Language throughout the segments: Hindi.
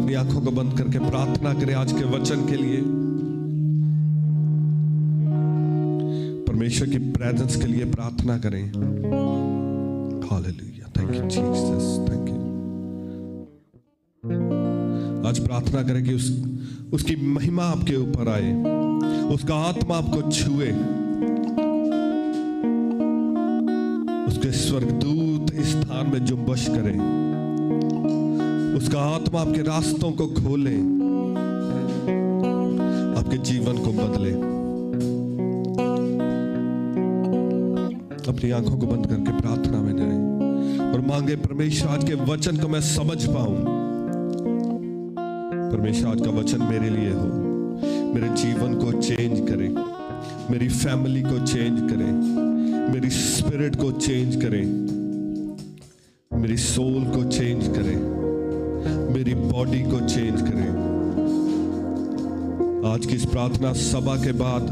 अपनी आंखों को बंद करके प्रार्थना करें आज के वचन के लिए, परमेश्वर की प्रेजेंस के लिए प्रार्थना करें। Hallelujah, thank you Jesus, thank you. आज प्रार्थना करें कि उसकी महिमा आपके ऊपर आए, उसका आत्मा आपको छुए, उसके स्वर्गदूत इस स्थान में जुम्बश करें, उसका आत्मा आपके रास्तों को खोले, आपके जीवन को बदले। अपनी आंखों को बंद करके प्रार्थना में जाएं और मांगे, परमेश्वर आज के वचन को मैं समझ पाऊं। परमेश्वर आज का वचन मेरे लिए हो, मेरे जीवन को चेंज करे, मेरी फैमिली को चेंज करे, मेरी स्पिरिट को चेंज करे, मेरी सोल को चेंज करे, मेरी बॉडी को चेंज करे। आज की इस प्रार्थना सभा के बाद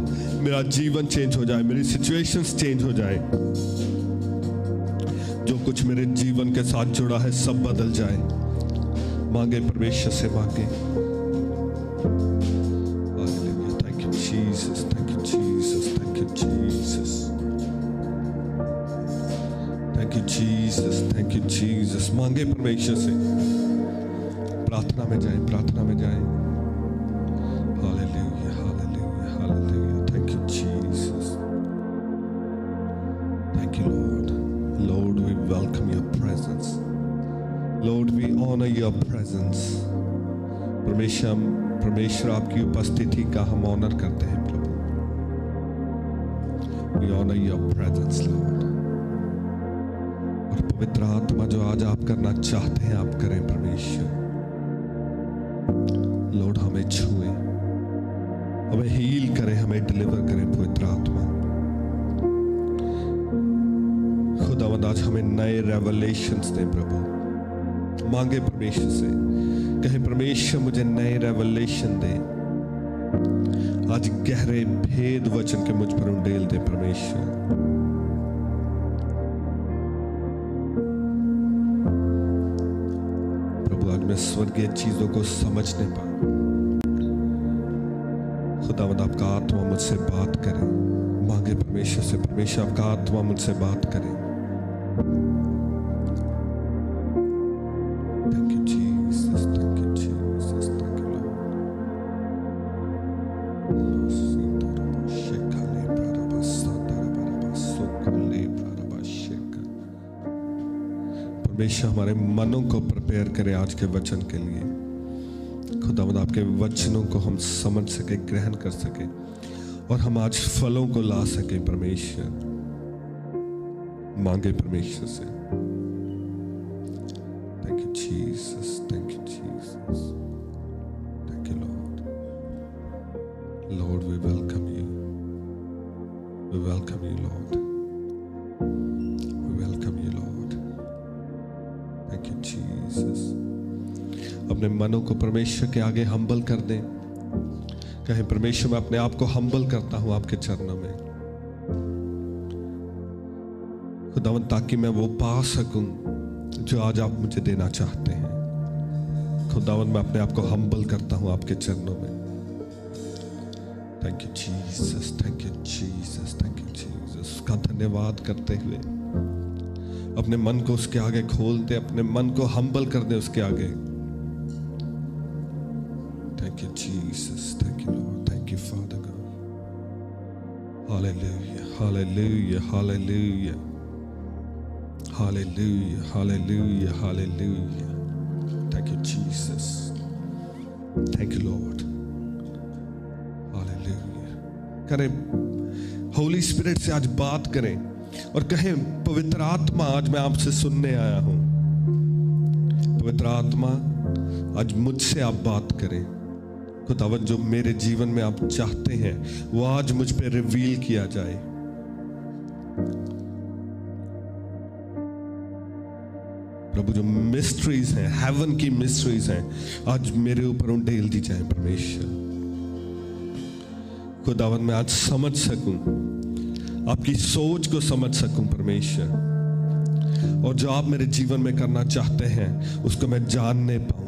मेरा जीवन चेंज हो जाए, मेरी सिचुएशंस चेंज हो जाए, जो कुछ मेरे जीवन के साथ जुड़ा है सब बदल जाए। मांगे, परमेश्वर से मांगे। Thank you Jesus, thank you Jesus, thank you Jesus, thank you Jesus, thank you Jesus. मांगे परमेश्वर से, प्रार्थना में जाएं, प्रार्थना में जाएं। Hallelujah, hallelujah, hallelujah, thank you Jesus, thank you Lord. Lord, we welcome your presence, lord we honour your presence. परमेश्वर आपकी उपस्थिति का हम ऑनर करते हैं प्रभु। We honour your presence lord. और पवित्र आत्मा जो आज आप करना चाहते हैं आप करें परमेश्वर। लॉर्ड हमें छुए, हमें हील करें, हमें डिलीवर करें पवित्र आत्मा। खुदावंद आज हमें नए रेवलेशंस दें प्रभु। मांगे परमेश्वर से, कहे परमेश्वर मुझे नए रेवलेशन दे। आज गहरे भेद वचन के मुझ पर उंडेल दे परमेश्वर। प्रभु आज मैं स्वर्गीय चीजों को समझने पाऊं। खुदावंद आपका आत्मा मुझसे बात करे। मांगे परमेश्वर से, परमेश्वर आपका आत्मा मुझसे बात करे। Thank you Jesus, thank you Jesus, thank you Lord. परमेश्वर हमारे मनों को प्रिपेयर करे आज के वचन के लिए। खुदावंद आपके वचनों को हम समझ सके, ग्रहण कर सके और हम आज फलों को ला सके परमेश्वर। मांगे परमेश्वर से। Thank you Jesus, thank you Jesus, thank you Lord. Lord we welcome you, we welcome you Lord, we welcome you Lord. Thank you Jesus. अपने मनों को परमेश्वर के आगे हम्बल कर दें। कहे परमेश्वर मैं अपने आप को हम्बल करता हूं आपके चरणों में खुदावंद, ताकि मैं वो पा सकूं जो आज आप मुझे देना चाहते हैं। खुदावंद मैं अपने आप को हम्बल करता हूं आपके चरणों में। Thank you Jesus, thank you Jesus, thank you Jesus. का धन्यवाद करते हुए अपने मन को उसके आगे खोल दे, अपने मन को हम्बल कर दे उसके आगे। Thank you, Jesus. Thank you, Lord. Thank you, Father God. Hallelujah, hallelujah, hallelujah. Hallelujah, hallelujah, hallelujah. Thank you, Jesus. Thank you, Lord. Hallelujah. करें, Holy Spirit से आज बात करें और कहें पवित्र आत्मा आज मैं आपसे सुनने आया हूं। पवित्र आत्मा आज मुझसे आप बात करें। खुदावंद जो मेरे जीवन में आप चाहते हैं वो आज मुझ पे रिवील किया जाए। प्रभु जो मिस्ट्रीज हैं, हेवन की मिस्ट्रीज हैं, आज मेरे ऊपर उंडेल दी जाए परमेश्वर। खुदावंद मैं आज समझ सकूं, आपकी सोच को समझ सकूं परमेश्वर, और जो आप मेरे जीवन में करना चाहते हैं उसको मैं जानने पाऊं।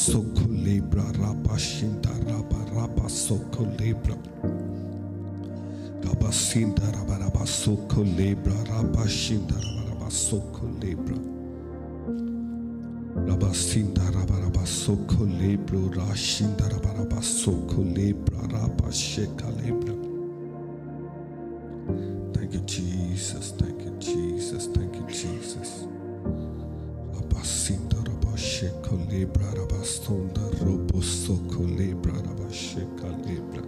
soko libra raba shinda raba soko libra raba shinda raba soko libra raba shinda raba soko libra raba shinda raba soko libra rashinda raba soko libra raba sheka libra. Thank you, Jesus. Thank you, Jesus. Thank you, Jesus. Rabasinda rabasheka libra rabastonda robosoko libra rabasheka libra.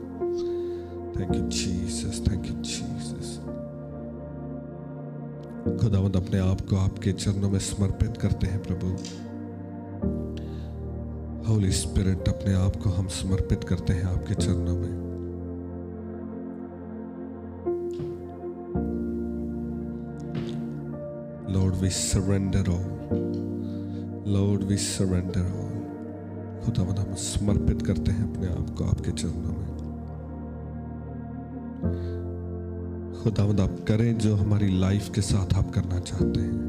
Thank you, Jesus. Thank you, Jesus. खुदावंद अपने आप को आपके चरणों में समर्पित करते हैं प्रभु. होली स्पिरिट, अपने आप को हम समर्पित करते हैं आपके चरणों में. Lord, we surrender all. Lord, we surrender all. खुदावंद हम समर्पित करते हैं अपने आप को आपके चरणों में. खुदावंद आप करें जो हमारी लाइफ के साथ आप करना चाहते हैं.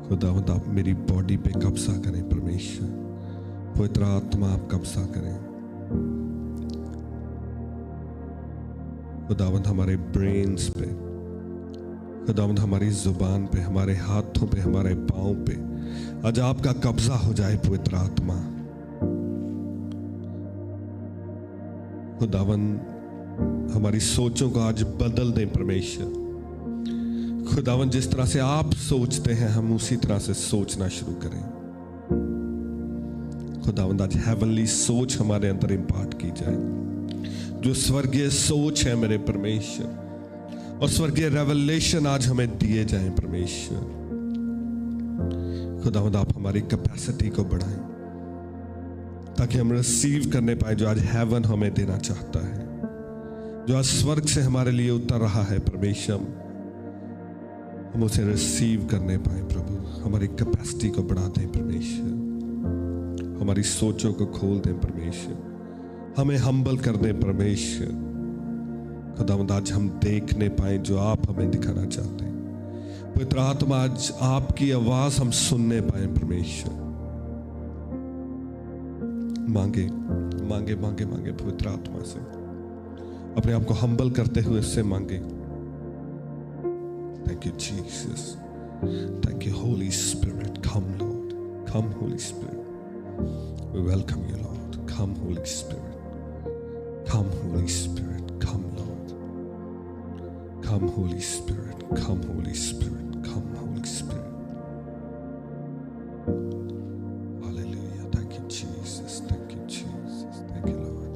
खुदावंद आप मेरी बॉडी पे कब्जा करें परमेश्वर. पवित्र आत्मा आप कब्जा करें. खुदावंद हमारे ब्रेन्स पे, खुदावंद हमारी जुबान पे, हमारे हाथों पे, हमारे पाँव पे आज आपका कब्जा हो जाए पवित्र आत्मा. खुदावंद हमारी सोचों को आज बदल दें परमेश्वर. खुदावंद जिस तरह से आप सोचते हैं हम उसी तरह से सोचना शुरू करें. खुदावंद आज हेवनली सोच हमारे अंदर इंपार्ट की जाए, जो स्वर्गीय सोच है मेरे परमेश्वर, और स्वर्गीय रेवलेशन आज हमें दिए जाएं परमेश्वर. खुदावंद आप हमारी कैपेसिटी को बढ़ाएं ताकि हम रिसीव करने पाए जो आज हेवन हमें देना चाहता है, जो आज स्वर्ग से हमारे लिए उतर रहा है परमेश्वर. हम उसे रिसीव करने पाए प्रभु. हमारी कैपेसिटी को बढ़ा दें परमेश्वर. हमारी सोचों को खोल दें परमेश्वर. हमें हम्बल कर दें परमेश्वर. खुदावंद आज हम देखने पाए जो आप हमें दिखाना चाहते हैं. पवित्र आत्मा आज आपकी आवाज हम सुनने पाए परमेश्वर. मांगे मांगे मांगे मांगे पवित्र आत्मा से, अपने आप को हम्बल करते हुए इससे मांगे. Thank you, Jesus. Thank you, Holy Spirit. Come, Lord. Come, Holy Spirit. We welcome you, Lord. Come, Holy Spirit. Come, Holy Spirit. Come, Lord. Come, Holy Spirit. Come, Holy Spirit. Come, Holy Spirit. Hallelujah. Thank you, Jesus. Thank you, Jesus. Thank you, Lord.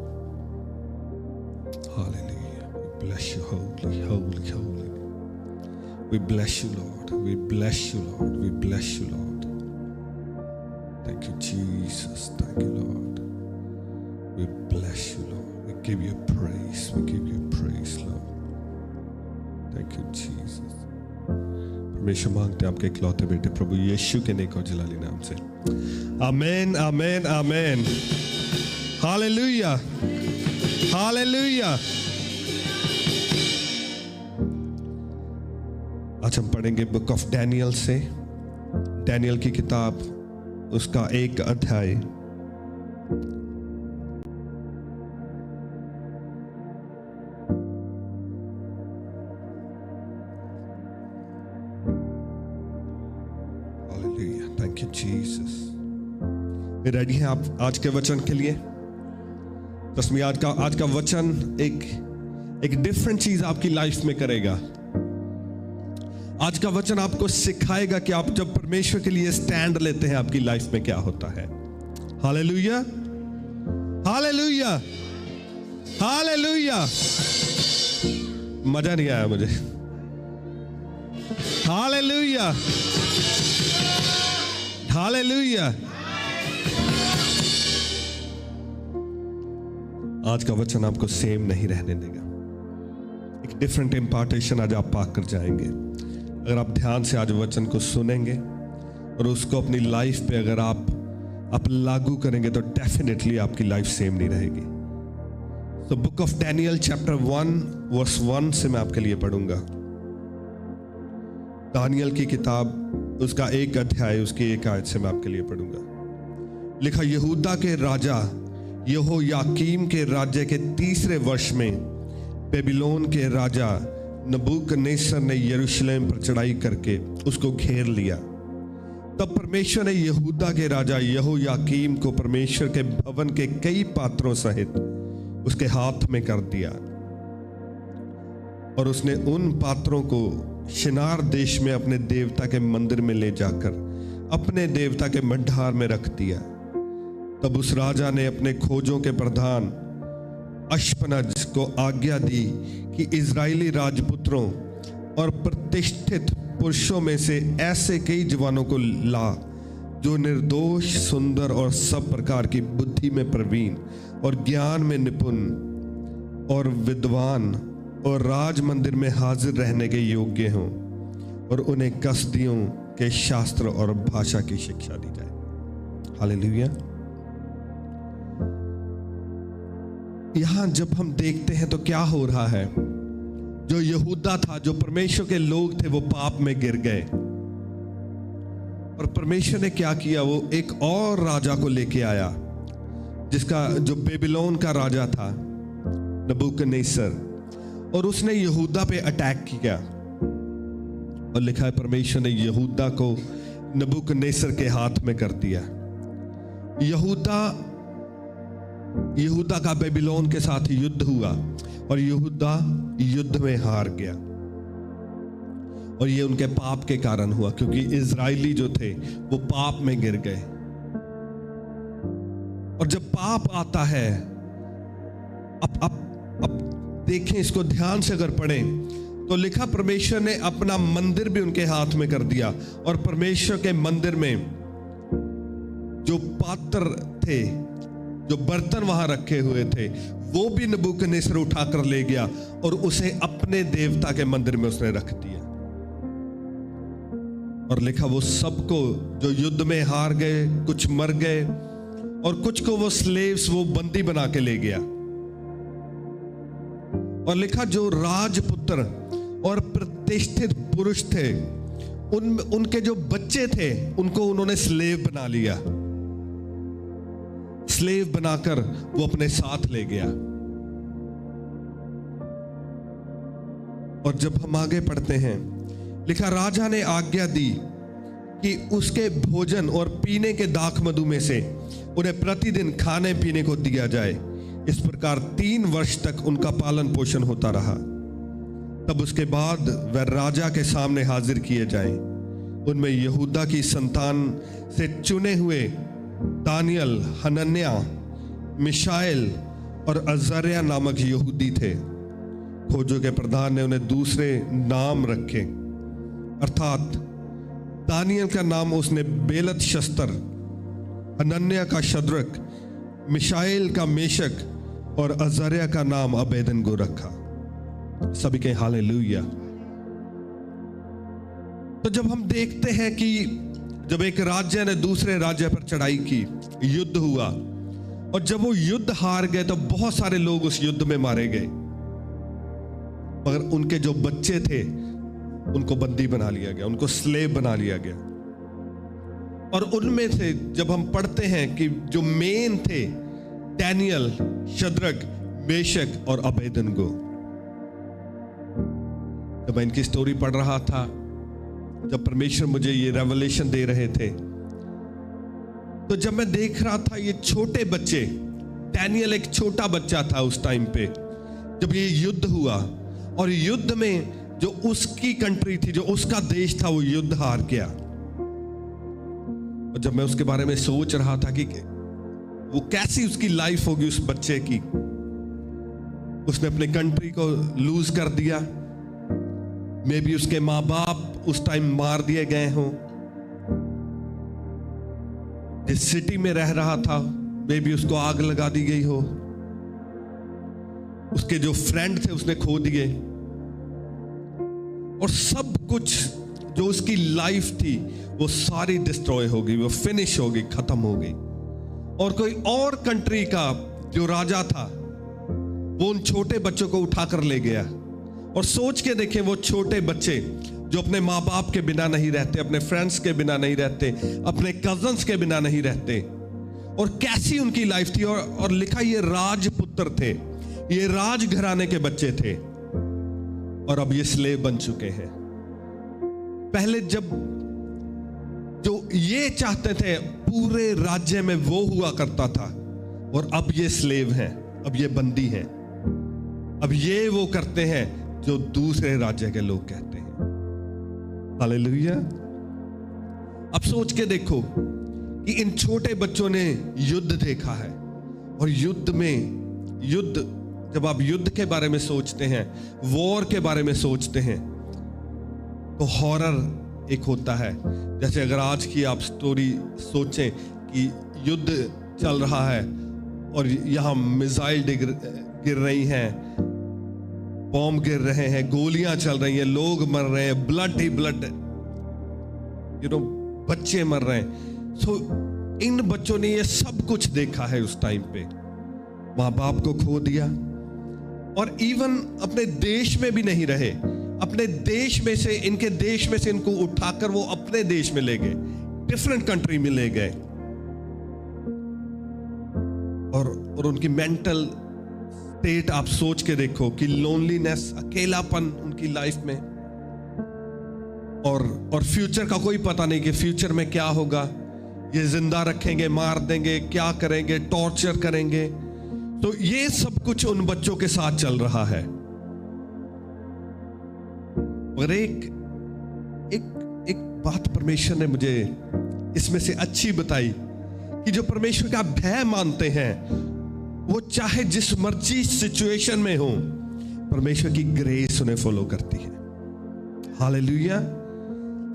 Hallelujah. We bless you, holy, holy, holy. We bless you, Lord. We bless you, Lord. We bless you, Lord. Thank you, Jesus. Thank you, Lord. We bless you, Lord. We give you praise. We give you praise, Lord. Thank you, Jesus. परमेश्वर मांगते हैं आपके इकलौते बेटे प्रभु यीशु के नेक और जलाली नाम से. Amen, amen, amen. Hallelujah, hallelujah. आज हम पढ़ेंगे बुक ऑफ डैनियल से. डैनियल की किताब, उसका 1 अध्याय. Hallelujah. Thank you Jesus. Ready हैं आप आज के वचन के लिए? तस्मी आज का वचन एक डिफरेंट चीज आपकी लाइफ में करेगा. आज का वचन आपको सिखाएगा कि आप जब परमेश्वर के लिए स्टैंड लेते हैं आपकी लाइफ में क्या होता है. Hallelujah, hallelujah, hallelujah. मजा नहीं आया मुझे. Hallelujah, hallelujah. आज का वचन आपको सेम नहीं रहने देगा. एक डिफरेंट इम्पार्टेशन आज आप पाकर जाएंगे. अगर आप ध्यान से आज वचन को सुनेंगे और उसको अपनी लाइफ पे अगर आप लागू करेंगे तो डेफिनेटली आपकी लाइफ सेम नहीं रहेगी. तो book of Daniel chapter 1 verse 1 से मैं आपके लिए पढ़ूंगा. दानियल की किताब उसका 1 अध्याय उसकी 1 आयत से मैं आपके लिए पढ़ूंगा. लिखा यहूदा के राजा यहोयाकीम के राज्य के 3रे वर्ष में बेबीलोन के राजा नबूकदनेस्सर ने यरूशलेम पर चढ़ाई करके उसको घेर लिया। तब परमेश्वर ने यहूदा के राजा यहोयाकीम को परमेश्वर के भवन के कई पात्रों सहित उसके हाथ में कर दिया, और उसने उन पात्रों को शिनार देश में अपने देवता के मंदिर में ले जाकर अपने देवता के भंडार में रख दिया। तब उस राजा ने अपने खोजों के प्रधान अश्पनज को आज्ञा दी कि इजरायली राजपुत्रों और प्रतिष्ठित पुरुषों में से ऐसे कई जवानों को ला जो निर्दोष, सुंदर और सब प्रकार की बुद्धि में प्रवीण और ज्ञान में निपुण और विद्वान और राज मंदिर में हाजिर रहने के योग्य हों, और उन्हें कसदियों के शास्त्र और भाषा की शिक्षा दी जाए। हालेलुया। यहां जब हम देखते हैं तो क्या हो रहा है, जो यहूदा था, जो परमेश्वर के लोग थे, वो पाप में गिर गए, और परमेश्वर ने क्या किया, वो एक और राजा को लेके आया, जिसका जो बेबीलोन का राजा था नबूकदनेस्सर, और उसने यहूदा पे अटैक किया। और लिखा है परमेश्वर ने यहूदा को नबूकदनेस्सर के हाथ में कर दिया। यहूदा का बेबीलोन के साथ युद्ध हुआ, और यहूदा युद्ध में हार गया, और ये उनके पाप के कारण हुआ, क्योंकि इजरायली जो थे वो पाप में गिर गए। और जब पाप आता है, अब देखें इसको ध्यान से अगर पढ़ें तो लिखा परमेश्वर ने अपना मंदिर भी उनके हाथ में कर दिया, और परमेश्वर के मंदिर में जो पात्र थे, जो बर्तन वहां रखे हुए थे, वो भी नबूकदनेस्सर उठाकर ले गया और उसे अपने देवता के मंदिर में उसने रख दिया। और लिखा वो सबको जो युद्ध में हार गए, कुछ मर गए, और कुछ को वो स्लेव्स, वो बंदी बना के ले गया। और लिखा जो राजपुत्र और प्रतिष्ठित पुरुष थे, उनके जो बच्चे थे, उनको उन्होंने स्लेव बना लिया, स्लेव बनाकर वो अपने साथ ले गया। और जब हम आगे पढ़ते हैं, लिखा राजा ने आज्ञा दी कि उसके भोजन और पीने के दाख मधु में से उन्हें प्रतिदिन खाने पीने को दिया जाए। इस प्रकार 3 वर्ष तक उनका पालन पोषण होता रहा। तब उसके बाद वह राजा के सामने हाजिर किए जाएं। उनमें यहूदा की संतान से चुने हुए दानियल, हनन्याह, मिशाएल और अजर्याह नामक यहूदी थे। खोजों के प्रधान ने उन्हें दूसरे नाम रखे, अर्थात दानियल का नाम उसने बेलतशस्तर, हनन्याह का शद्रक, मिशाएल का मेशक और अजर्याह का नाम अबेदनगो रखा। सभी के हालेलुया। तो जब हम देखते हैं कि जब एक राज्य ने दूसरे राज्य पर चढ़ाई की, युद्ध हुआ, और जब वो युद्ध हार गए तो बहुत सारे लोग उस युद्ध में मारे गए, मगर उनके जो बच्चे थे उनको बंदी बना लिया गया, उनको स्लेव बना लिया गया। और उनमें से जब हम पढ़ते हैं कि जो मेन थे, दानियल, शद्रक, मेशक और अबेदनगो। जब मैं इनकी स्टोरी पढ़ रहा था, जब परमेश्वर मुझे ये रेवलेशन दे रहे थे, तो जब मैं देख रहा था ये छोटे बच्चे, दानियल एक छोटा बच्चा था उस टाइम पे जब ये युद्ध हुआ, और युद्ध में जो उसकी कंट्री थी, जो उसका देश था, वो युद्ध हार गया। और जब मैं उसके बारे में सोच रहा था कि वो कैसी उसकी लाइफ होगी उस बच्चे की, उसने अपने कंट्री को लूज कर दिया, मे बी उसके माँ बाप उस टाइम मार दिए गए हों, जिस सिटी में रह रहा था मे बी उसको आग लगा दी गई हो, उसके जो फ्रेंड थे उसने खो दिए, और सब कुछ जो उसकी लाइफ थी वो सारी डिस्ट्रॉय हो गई, वो फिनिश हो गई, खत्म हो गई। और कोई और कंट्री का जो राजा था वो उन छोटे बच्चों को उठाकर ले गया। और सोच के देखें, वो छोटे बच्चे जो अपने माँ बाप के बिना नहीं रहते, अपने फ्रेंड्स के बिना नहीं रहते, अपने कजन्स के बिना नहीं रहते, और कैसी उनकी लाइफ थी। और लिखा ये राजपुत्र थे, ये राजघराने के बच्चे थे, और अब ये स्लेव बन चुके हैं। पहले जब जो ये चाहते थे पूरे राज्य में वो हुआ करता था, और अब ये स्लेव हैं, अब ये बंदी हैं, अब ये वो करते हैं जो दूसरे राज्य के लोग कहते हैं। हालेलुया। अब सोच के देखो कि इन छोटे बच्चों ने युद्ध देखा है, और युद्ध जब आप युद्ध के बारे में सोचते हैं, वॉर के बारे में सोचते हैं, तो हॉरर एक होता है। जैसे अगर आज की आप स्टोरी सोचें कि युद्ध चल रहा है और यहाँ मिसाइल गिर रही हैं, बॉम्ब गिर रहे हैं, गोलियां चल रही हैं, लोग मर रहे हैं, ब्लड ही ब्लड, बच्चे मर रहे हैं। सो इन बच्चों ने ये सब कुछ देखा है उस टाइम पे। माँ बाप को खो दिया, और इवन अपने देश में भी नहीं रहे। अपने देश में से, इनके देश में से इनको उठाकर वो अपने देश में ले गए, डिफरेंट कंट्री में ले गए, और उनकी मेंटल स्टेट आप सोच के देखो कि लोनलीनेस, अकेलापन उनकी लाइफ में, और फ्यूचर का कोई पता नहीं कि फ्यूचर में क्या होगा। ये जिंदा रखेंगे, मार देंगे, क्या करेंगे, टॉर्चर करेंगे। तो ये सब कुछ उन बच्चों के साथ चल रहा है। और एक बात परमेश्वर ने मुझे इसमें से अच्छी बताई कि जो परमेश्वर का भय मानते हैं, वो चाहे जिस मर्जी सिचुएशन में हो, परमेश्वर की ग्रेस उन्हें फॉलो करती है। हालेलुया।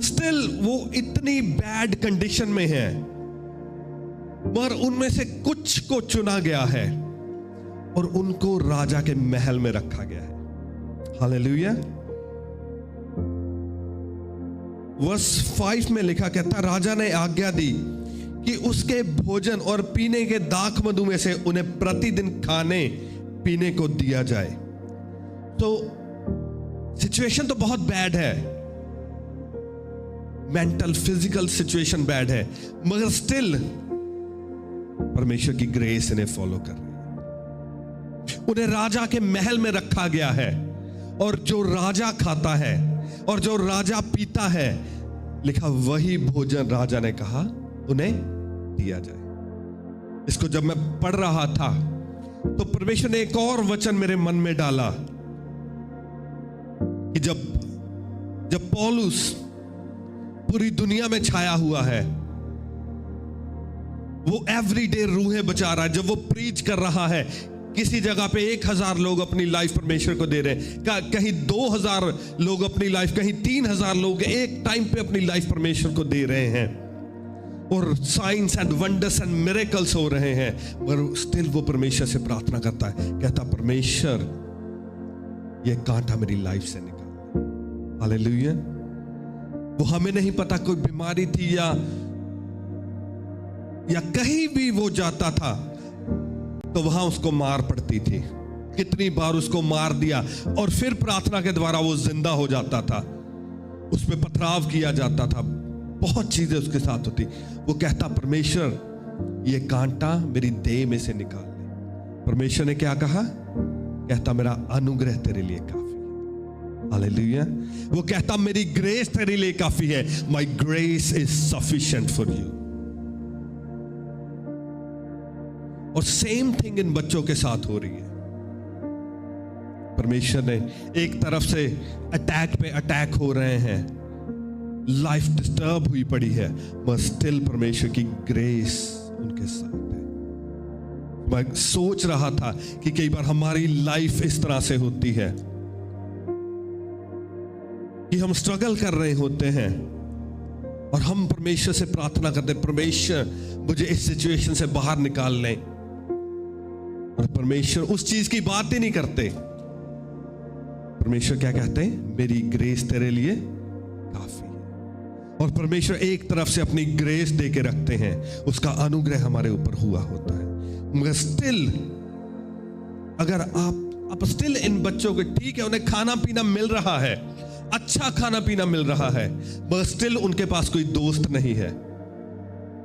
स्टिल वो इतनी बैड कंडीशन में है, मगर उनमें से कुछ को चुना गया है और उनको राजा के महल में रखा गया है। हालेलुया। वर्स 5 में लिखा कहता, राजा ने आज्ञा दी कि उसके भोजन और पीने के दाख मधु में से उन्हें प्रतिदिन खाने पीने को दिया जाए। तो सिचुएशन तो बहुत बैड है, मेंटल फिजिकल सिचुएशन बैड है, मगर स्टिल परमेश्वर की ग्रेस इन्हें फॉलो कर रही है। उन्हें राजा के महल में रखा गया है, और जो राजा खाता है और जो राजा पीता है, लिखा वही भोजन राजा ने कहा उन्हें दिया जाए। इसको जब मैं पढ़ रहा था तो परमेश्वर ने एक और वचन मेरे मन में डाला कि जब पौलुस पूरी दुनिया में छाया हुआ है, वो एवरीडे रूहें बचा रहा है, जब वो प्रीच कर रहा है, किसी जगह पे 1000 लोग अपनी लाइफ परमेश्वर को दे रहे हैं, कहीं 2000 लोग अपनी लाइफ, कहीं 3000 लोग एक टाइम पे अपनी लाइफ परमेश्वर को दे रहे हैं, और science and wonders and miracles हो रहे हैं, मगर स्टिल वो परमेश्वर से प्रार्थना करता है, कहता परमेश्वर ये कांटा मेरी लाइफ से निकाल। हालेलुया। वो हमें नहीं पता कोई बीमारी थी या कहीं भी वो जाता था तो वहां उसको मार पड़ती थी। कितनी बार उसको मार दिया और फिर प्रार्थना के द्वारा वो जिंदा हो जाता था, उस पर पथराव किया जाता था, बहुत चीजें उसके साथ होती। वो कहता परमेश्वर ये कांटा मेरी देह में से निकाल ले। परमेश्वर ने क्या कहा? कहता मेरा अनुग्रह तेरे लिए काफी है। हालेलुया। वो कहता मेरी ग्रेस तेरे लिए काफी है। माई grace is sufficient for you. और सेम थिंग इन बच्चों के साथ हो रही है। परमेश्वर ने एक तरफ से अटैक पे अटैक हो रहे हैं, लाइफ डिस्टर्ब हुई पड़ी है, मगर स्टिल परमेश्वर की ग्रेस उनके साथ है। मैं सोच रहा था कि कई बार हमारी लाइफ इस तरह से होती है कि हम स्ट्रगल कर रहे होते हैं और हम परमेश्वर से प्रार्थना करते हैं, परमेश्वर मुझे इस सिचुएशन से बाहर निकाल लें, और परमेश्वर उस चीज की बात ही नहीं करते। परमेश्वर क्या कहते हैं? मेरी ग्रेस तेरे लिए काफी है। और परमेश्वर एक तरफ से अपनी ग्रेस दे के रखते हैं, उसका अनुग्रह हमारे ऊपर हुआ होता है, मगर स्टिल अगर आप स्टिल इन बच्चों को, ठीक है उन्हें खाना पीना मिल रहा है, अच्छा खाना पीना मिल रहा है, मगर स्टिल उनके पास कोई दोस्त नहीं है,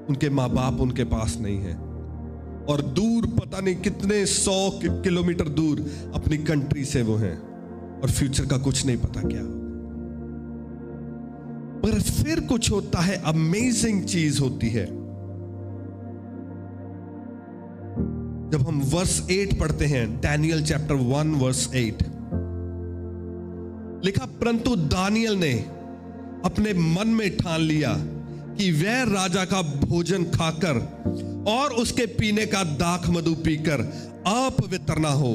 उनके माँ बाप उनके पास नहीं है, और दूर पता नहीं कितने 100 किलोमीटर दूर अपनी कंट्री से वो हैं, और फ्यूचर का कुछ नहीं पता क्या होगा। मगर फिर कुछ होता है, अमेजिंग चीज होती है। जब हम वर्स 8 पढ़ते हैं, डैनियल चैप्टर 1 वर्स 8, लिखा, परंतु दानियल ने अपने मन में ठान लिया कि वह राजा का भोजन खाकर और उसके पीने का दाख मधु पीकर अपवित्र ना हो,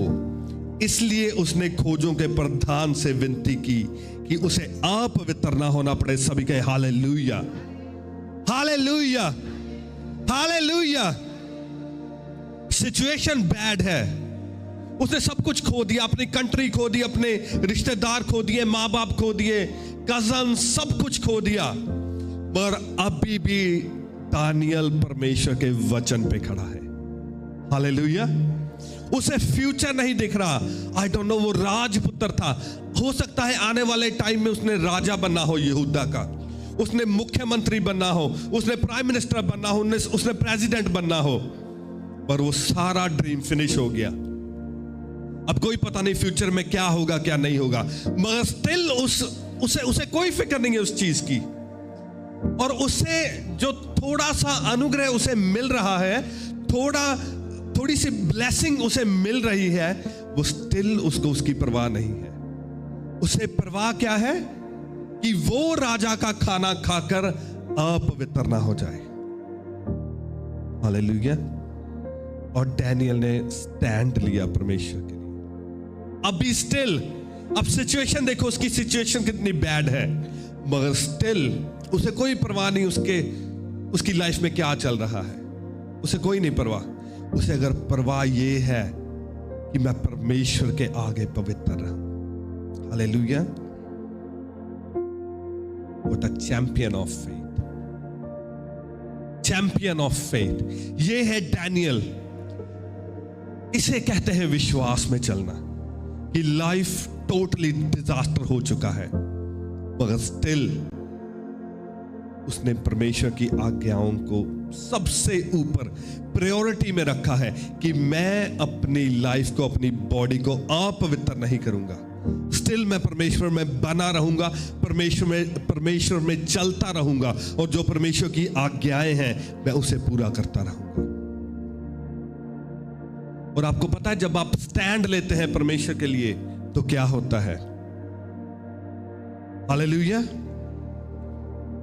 इसलिए उसने खोजों के प्रधान से विनती की कि उसे अपवित्र ना होना पड़े। सभी कहे hallelujah, hallelujah, hallelujah. Situation bad है, उसने सब कुछ खो दिया, अपनी कंट्री खो दी, अपने रिश्तेदार खो दिए, माँ बाप खो दिए, कजन, सब कुछ खो दिया, पर अभी भी दानियल परमेश्वर के वचन पे खड़ा है। हालेलुया। उसे फ्यूचर नहीं दिख रहा। आई डोंट नो, वो राजपुत्र था, हो सकता है आने वाले टाइम में उसने राजा बनना हो यहूदा का, उसने मुख्यमंत्री बनना हो, उसने प्राइम मिनिस्टर बनना हो, उसने प्रेसिडेंट बनना हो, पर वो सारा ड्रीम फिनिश हो गया। अब कोई पता नहीं फ्यूचर में क्या होगा क्या नहीं होगा, मगर स्टिल उसे कोई फिक्र नहीं है उस चीज की, और उसे जो थोड़ा सा अनुग्रह उसे मिल रहा है, थोड़ी सी ब्लेसिंग उसे मिल रही है, वो स्टिल उसको उसकी परवाह नहीं है। उसे परवाह क्या है कि वो राजा का खाना खाकर अपवित्र ना हो जाए। हालेलुया। और डैनियल ने स्टैंड लिया परमेश्वर के लिए। अभी स्टिल, अब सिचुएशन देखो, उसकी सिचुएशन कितनी बैड है, मगर स्टिल उसे कोई परवाह नहीं उसकी लाइफ में क्या चल रहा है, उसे कोई नहीं परवाह। उसे अगर परवाह ये है कि मैं परमेश्वर के आगे पवित्र रहूं। Hallelujah. What a champion of faith, champion of faith. ये है डैनियल। इसे कहते हैं विश्वास में चलना, कि लाइफ टोटली डिजास्टर हो चुका है, मगर स्टिल उसने परमेश्वर की आज्ञाओं को सबसे ऊपर प्रायोरिटी में रखा है कि मैं अपनी लाइफ को, अपनी बॉडी को अपवित्र नहीं करूंगा। स्टिल मैं परमेश्वर में बना रहूंगा, परमेश्वर में चलता रहूंगा, और जो परमेश्वर की आज्ञाएं हैं मैं उसे पूरा करता रहूंगा। और आपको पता है, जब आप स्टैंड लेते हैं परमेश्वर के लिए तो क्या होता है। हालेलुया।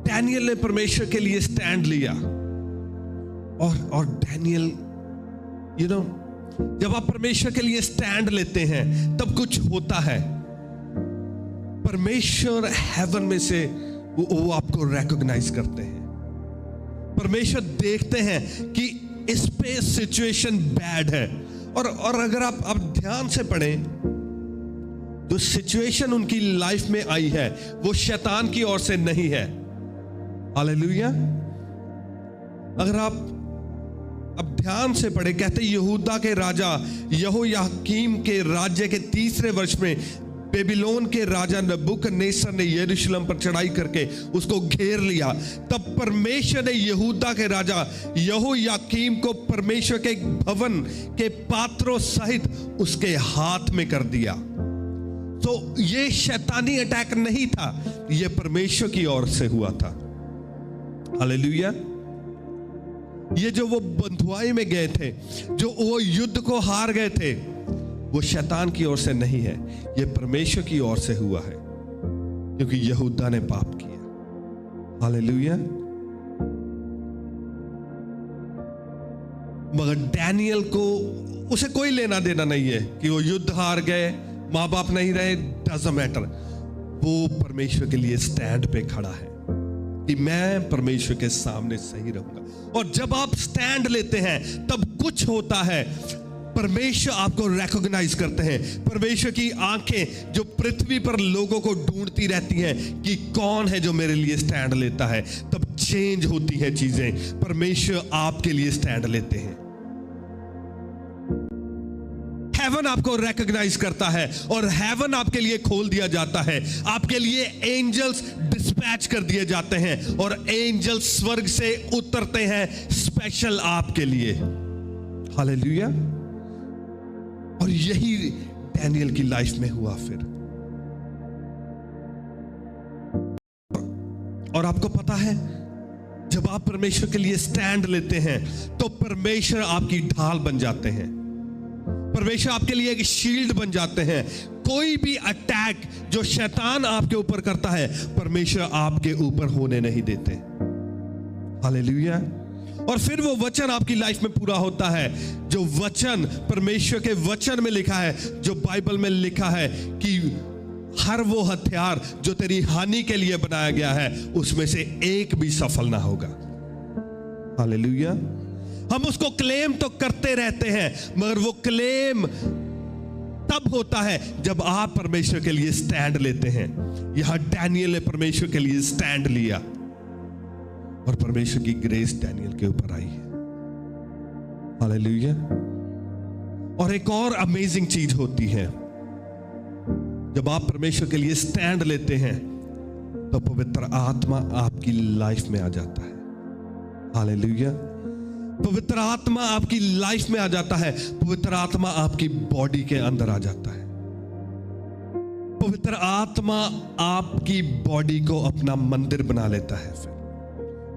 डैनियल ने परमेश्वर के लिए स्टैंड लिया, और डैनियल, यू नो, जब आप परमेश्वर के लिए स्टैंड लेते हैं तब कुछ होता है। परमेश्वर हेवन में से वो आपको रिकॉग्नाइज करते हैं। परमेश्वर देखते हैं कि इस पे सिचुएशन बैड है, और अगर आप ध्यान से पढ़ें, जो सिचुएशन उनकी लाइफ में आई है वो शैतान की ओर से नहीं है। हालेलुया। अगर आप अब ध्यान से पढ़े, कहते यहूदा के राजा यहोयाकीम के राज्य के 3रे वर्ष में बेबीलोन के राजा नबूकदनेस्सर ने यरूशलेम पर चढ़ाई करके उसको घेर लिया। तब परमेश्वर ने यहूदा के राजा यहोयाकीम को परमेश्वर के भवन के पात्रों सहित उसके हाथ में कर दिया। तो ये शैतानी अटैक नहीं था, ये परमेश्वर की ओर से हुआ था। हालेलुया। ये जो वो बंधुआई में गए थे, जो वो युद्ध को हार गए थे, वो शैतान की ओर से नहीं है, ये परमेश्वर की ओर से हुआ है, क्योंकि यहूदा ने पाप किया। हालेलुया। मगर डैनियल को उसे कोई लेना देना नहीं है कि वो युद्ध हार गए, माँ बाप नहीं रहे, डजंट मैटर। वो परमेश्वर के लिए स्टैंड पे खड़ा है कि मैं परमेश्वर के सामने सही रहूंगा। और जब आप स्टैंड लेते हैं तब कुछ होता है, परमेश्वर आपको रिकॉग्नाइज करते हैं। परमेश्वर की आंखें जो पृथ्वी पर लोगों को ढूंढती रहती हैं कि कौन है जो मेरे लिए स्टैंड लेता है, तब चेंज होती है चीजें। परमेश्वर आपके लिए स्टैंड लेते हैं। हेवन आपको रिकॉग्नाइज करता है और हेवन आपके लिए खोल दिया जाता है। आपके लिए एंजल्स डिस्पैच कर दिए जाते हैं और एंजल्स स्वर्ग से उतरते हैं स्पेशल आपके लिए। हालेलुया। और यही डैनियल की लाइफ में हुआ फिर। और आपको पता है, जब आप परमेश्वर के लिए स्टैंड लेते हैं तो परमेश्वर आपकी ढाल बन जाते हैं, परमेश्वर आपके लिए एक शील्ड बन जाते हैं। कोई भी अटैक जो शैतान आपके ऊपर करता है, परमेश्वर आपके ऊपर होने नहीं देते। हालेलुया। और फिर वो वचन आपकी लाइफ में पूरा होता है, जो वचन परमेश्वर के वचन में लिखा है, जो बाइबल में लिखा है कि हर वो हथियार जो तेरी हानि के लिए बनाया गया है, उसमें से एक भी सफल ना होगा। हालेलुया। हम उसको क्लेम तो करते रहते हैं, मगर वो क्लेम तब होता है जब आप परमेश्वर के लिए स्टैंड लेते हैं। यहां डैनियल ने परमेश्वर के लिए स्टैंड लिया और परमेश्वर की ग्रेस डैनियल के ऊपर आई है। हालेलुया। और एक और अमेजिंग चीज होती है, जब आप परमेश्वर के लिए स्टैंड लेते हैं तो पवित्र आत्मा आपकी लाइफ में आ जाता है। हालेलुया। पवित्र आत्मा आपकी लाइफ में आ जाता है, पवित्र आत्मा आपकी बॉडी के अंदर आ जाता है। पवित्र आत्मा आपकी बॉडी को अपना मंदिर बना लेता है, फिर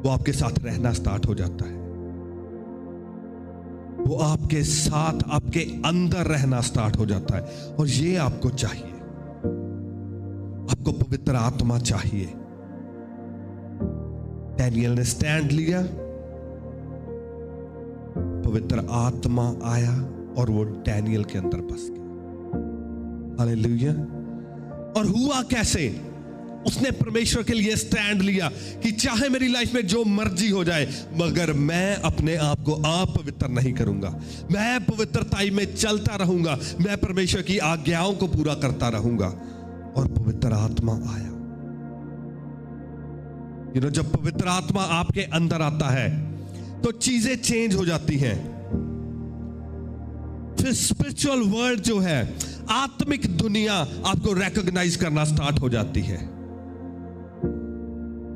वो आपके साथ रहना स्टार्ट हो जाता है, वो आपके साथ आपके अंदर रहना स्टार्ट हो जाता है। और ये आपको चाहिए, आपको पवित्र आत्मा चाहिए। डैनियल ने स्टैंड लिया, पवित्र आत्मा आया और वो डैनियल के अंदर बस गया। हालेलुया। और हुआ कैसे? उसने परमेश्वर के लिए स्टैंड लिया कि चाहे मेरी लाइफ में जो मर्जी हो जाए, मगर मैं अपने आप को अपवित्र नहीं करूंगा, मैं पवित्रताई में चलता रहूंगा, मैं परमेश्वर की आज्ञाओं को पूरा करता रहूंगा। और पवित्र आत्मा आया। जब पवित्र आत्मा आपके अंदर आता है तो चीजें चेंज हो जाती हैं। फिर स्पिरिचुअल वर्ल्ड जो है, आत्मिक दुनिया आपको रिकॉग्नाइज करना स्टार्ट हो जाती है।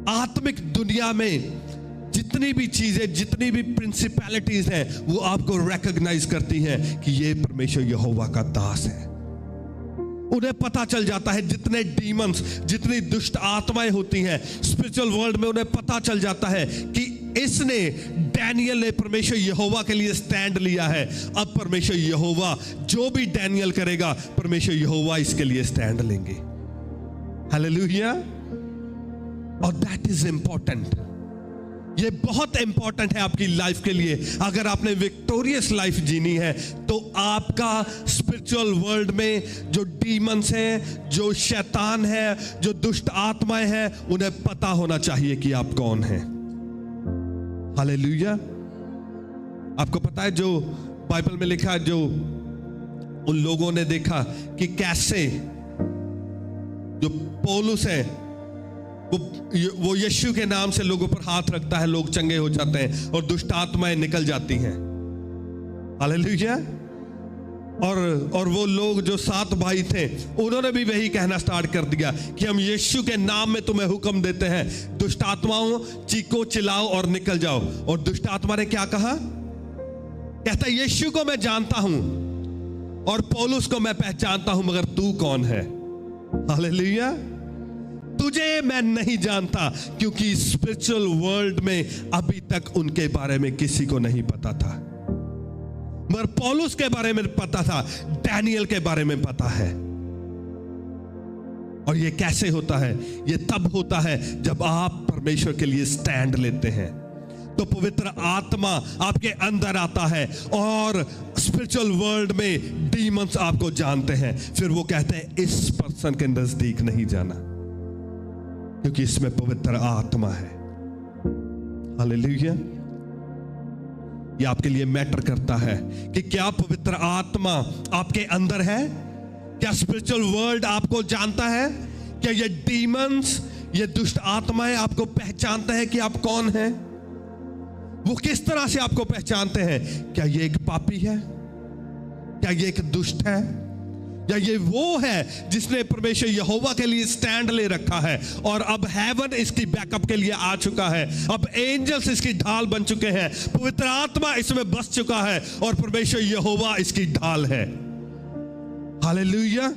आत्मिक दुनिया में जितनी भी चीजें, जितनी भी प्रिंसिपैलिटीज हैं, वो आपको रिकॉग्नाइज करती हैं कि ये परमेश्वर यहोवा का दास है। उन्हें पता चल जाता है, जितने डीमंस, जितनी दुष्ट आत्माएं होती हैं स्पिरिचुअल वर्ल्ड में, उन्हें पता चल जाता है कि इसने, डैनियल ने परमेश्वर यहोवा के लिए स्टैंड लिया है। अब परमेश्वर यहोवा जो भी डैनियल करेगा, परमेश्वर यहोवा इसके लिए स्टैंड लेंगे। हालेलुया। और दैट इज इंपॉर्टेंट। ये बहुत इंपॉर्टेंट है आपकी लाइफ के लिए। अगर आपने विक्टोरियस लाइफ जीनी है तो आपका स्पिरिचुअल वर्ल्ड में जो डीमंस हैं, जो शैतान है, जो दुष्ट आत्माएं हैं, उन्हें पता होना चाहिए कि आप कौन हैं। हालेलुया। आपको पता है जो बाइबल में लिखा है, जो उन लोगों ने देखा कि कैसे जो पौलुस है वो यीशु के नाम से लोगों पर हाथ रखता है, लोग चंगे हो जाते हैं और दुष्ट आत्माएं निकल जाती हैं। हालेलुया। और वो लोग जो 7 भाई थे, उन्होंने भी वही कहना स्टार्ट कर दिया कि हम यीशु के नाम में तुम्हें हुक्म देते हैं, दुष्ट आत्माओं चीखो चिल्लाओ और निकल जाओ। और दुष्ट आत्मा ने क्या कहा? कहता यीशु को मैं जानता हूं और पौलुस को मैं पहचानता हूं, मगर तू कौन है? हालेलुया। तुझे मैं नहीं जानता, क्योंकि स्पिरिचुअल वर्ल्ड में अभी तक उनके बारे में किसी को नहीं पता था, मगर पौलुस के बारे में पता था, डैनियल के बारे में पता है। और ये कैसे होता है? ये तब होता है जब आप परमेश्वर के लिए स्टैंड लेते हैं, तो पवित्र आत्मा आपके अंदर आता है और स्पिरिचुअल वर्ल्ड में डीमंस आपको जानते हैं। फिर वो कहते हैं इस पर्सन के नजदीक नहीं जाना, क्योंकि इसमें पवित्र आत्मा है। हालेलुया। ये आपके लिए मैटर करता है कि क्या पवित्र आत्मा आपके अंदर है? क्या स्पिरिचुअल वर्ल्ड आपको जानता है? क्या ये डीमंस, ये दुष्ट आत्माएं आपको पहचानते हैं कि आप कौन हैं? वो किस तरह से आपको पहचानते हैं? क्या ये एक पापी है? क्या ये एक दुष्ट है? या ये वो है जिसने परमेश्वर यहोवा के लिए स्टैंड ले रखा है, और अब हेवन इसकी बैकअप के लिए आ चुका है, अब एंजल्स इसकी ढाल बन चुके हैं, पवित्र आत्मा इसमें बस चुका है, और परमेश्वर यहोवा इसकी ढाल है। हालेलुया।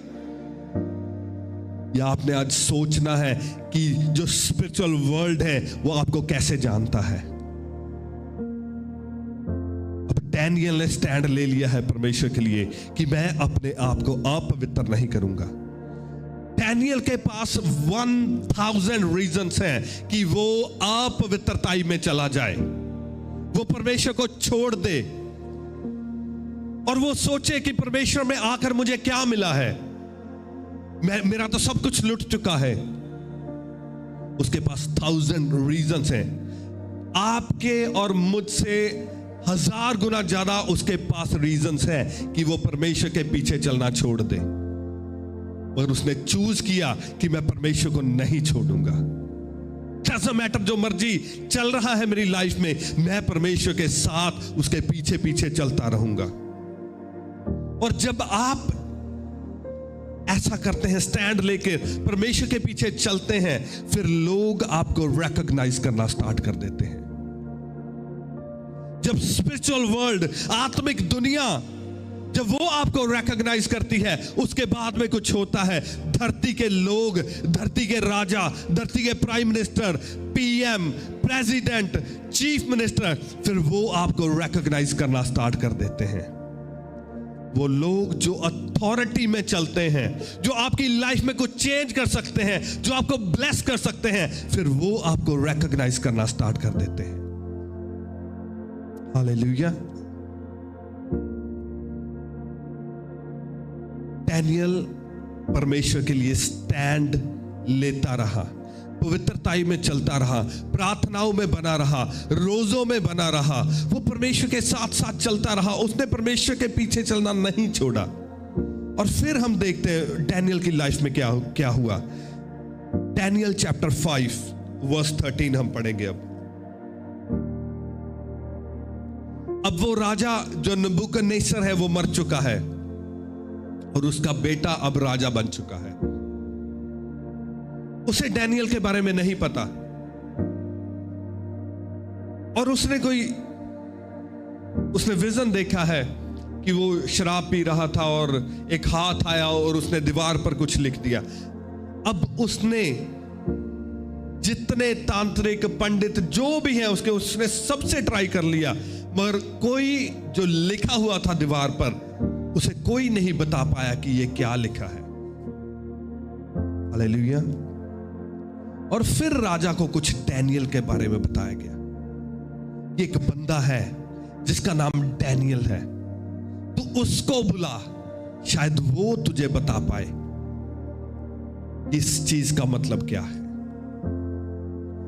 या आपने आज सोचना है कि जो स्पिरिचुअल वर्ल्ड है वो आपको कैसे जानता है। डैनियल ने स्टैंड ले लिया है परमेश्वर के लिए कि मैं अपने आप को अपवित्र नहीं करूंगा। डैनियल के पास 1000 रीजंस हैं कि वो अपवित्रताई में चला जाए, वो परमेश्वर को छोड़ दे और वो सोचे कि परमेश्वर में आकर मुझे क्या मिला है, मेरा तो सब कुछ लुट चुका है। उसके पास 1000 रीजंस हैं। आपके और मुझसे 1000 गुना ज्यादा उसके पास रीजंस हैं कि वो परमेश्वर के पीछे चलना छोड़ दे, और उसने चूज किया कि मैं परमेश्वर को नहीं छोड़ूंगा। डजंट मैटर जो मर्जी चल रहा है मेरी लाइफ में, मैं परमेश्वर के साथ उसके पीछे पीछे चलता रहूंगा। और जब आप ऐसा करते हैं, स्टैंड लेकर परमेश्वर के पीछे चलते हैं, फिर लोग आपको रिकॉग्नाइज करना स्टार्ट कर देते हैं। जब स्पिरिचुअल वर्ल्ड, आत्मिक दुनिया, जब वो आपको रिकॉग्नाइज करती है, उसके बाद में कुछ होता है। धरती के लोग, धरती के राजा, धरती के prime minister, PM, president, chief minister, फिर वो आपको रिकॉग्नाइज करना स्टार्ट कर देते हैं। वो लोग जो अथॉरिटी में चलते हैं, जो आपकी लाइफ में कुछ चेंज कर सकते हैं, जो आपको ब्लेस कर सकते हैं, फिर वो आपको रिकॉग्नाइज करना स्टार्ट कर देते हैं। हालेलुया। डैनियल परमेश्वर के लिए स्टैंड लेता रहा, पवित्रताई में चलता रहा, प्रार्थनाओं में बना रहा, रोजों में बना रहा, वो परमेश्वर के साथ साथ चलता रहा, उसने परमेश्वर के पीछे चलना नहीं छोड़ा। और फिर हम देखते हैं डैनियल की लाइफ में क्या हुआ। डैनियल चैप्टर 5 वर्स 13 हम पढ़ेंगे। अब वो राजा जो नबूकदनेस्सर है वो मर चुका है, और उसका बेटा अब राजा बन चुका है। उसे डैनियल के बारे में नहीं पता, और उसने विजन देखा है कि वो शराब पी रहा था और एक हाथ आया और उसने दीवार पर कुछ लिख दिया। अब उसने जितने तांत्रिक पंडित जो भी हैं उसने सबसे ट्राई कर लिया, मगर कोई जो लिखा हुआ था दीवार पर, उसे कोई नहीं बता पाया कि ये क्या लिखा है। हालेलुया। और फिर राजा को कुछ डैनियल के बारे में बताया गया। एक बंदा है जिसका नाम डैनियल है, तू उसको बुला, शायद वो तुझे बता पाए इस चीज का मतलब क्या है।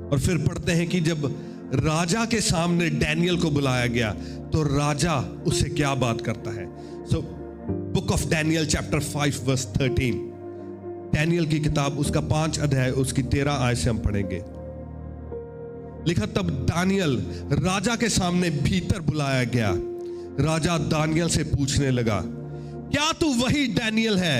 और फिर पढ़ते हैं कि जब राजा के सामने डैनियल को बुलाया गया तो राजा उसे क्या बात करता है। So book of Daniel chapter 5 verse 13, Daniel की किताब उसका 5 अध्याय उसकी 13 आयत से हम पढ़ेंगे। लिखा, तब दानियल राजा के सामने भीतर बुलाया गया। राजा दानियल से पूछने लगा, क्या तू वही डैनियल है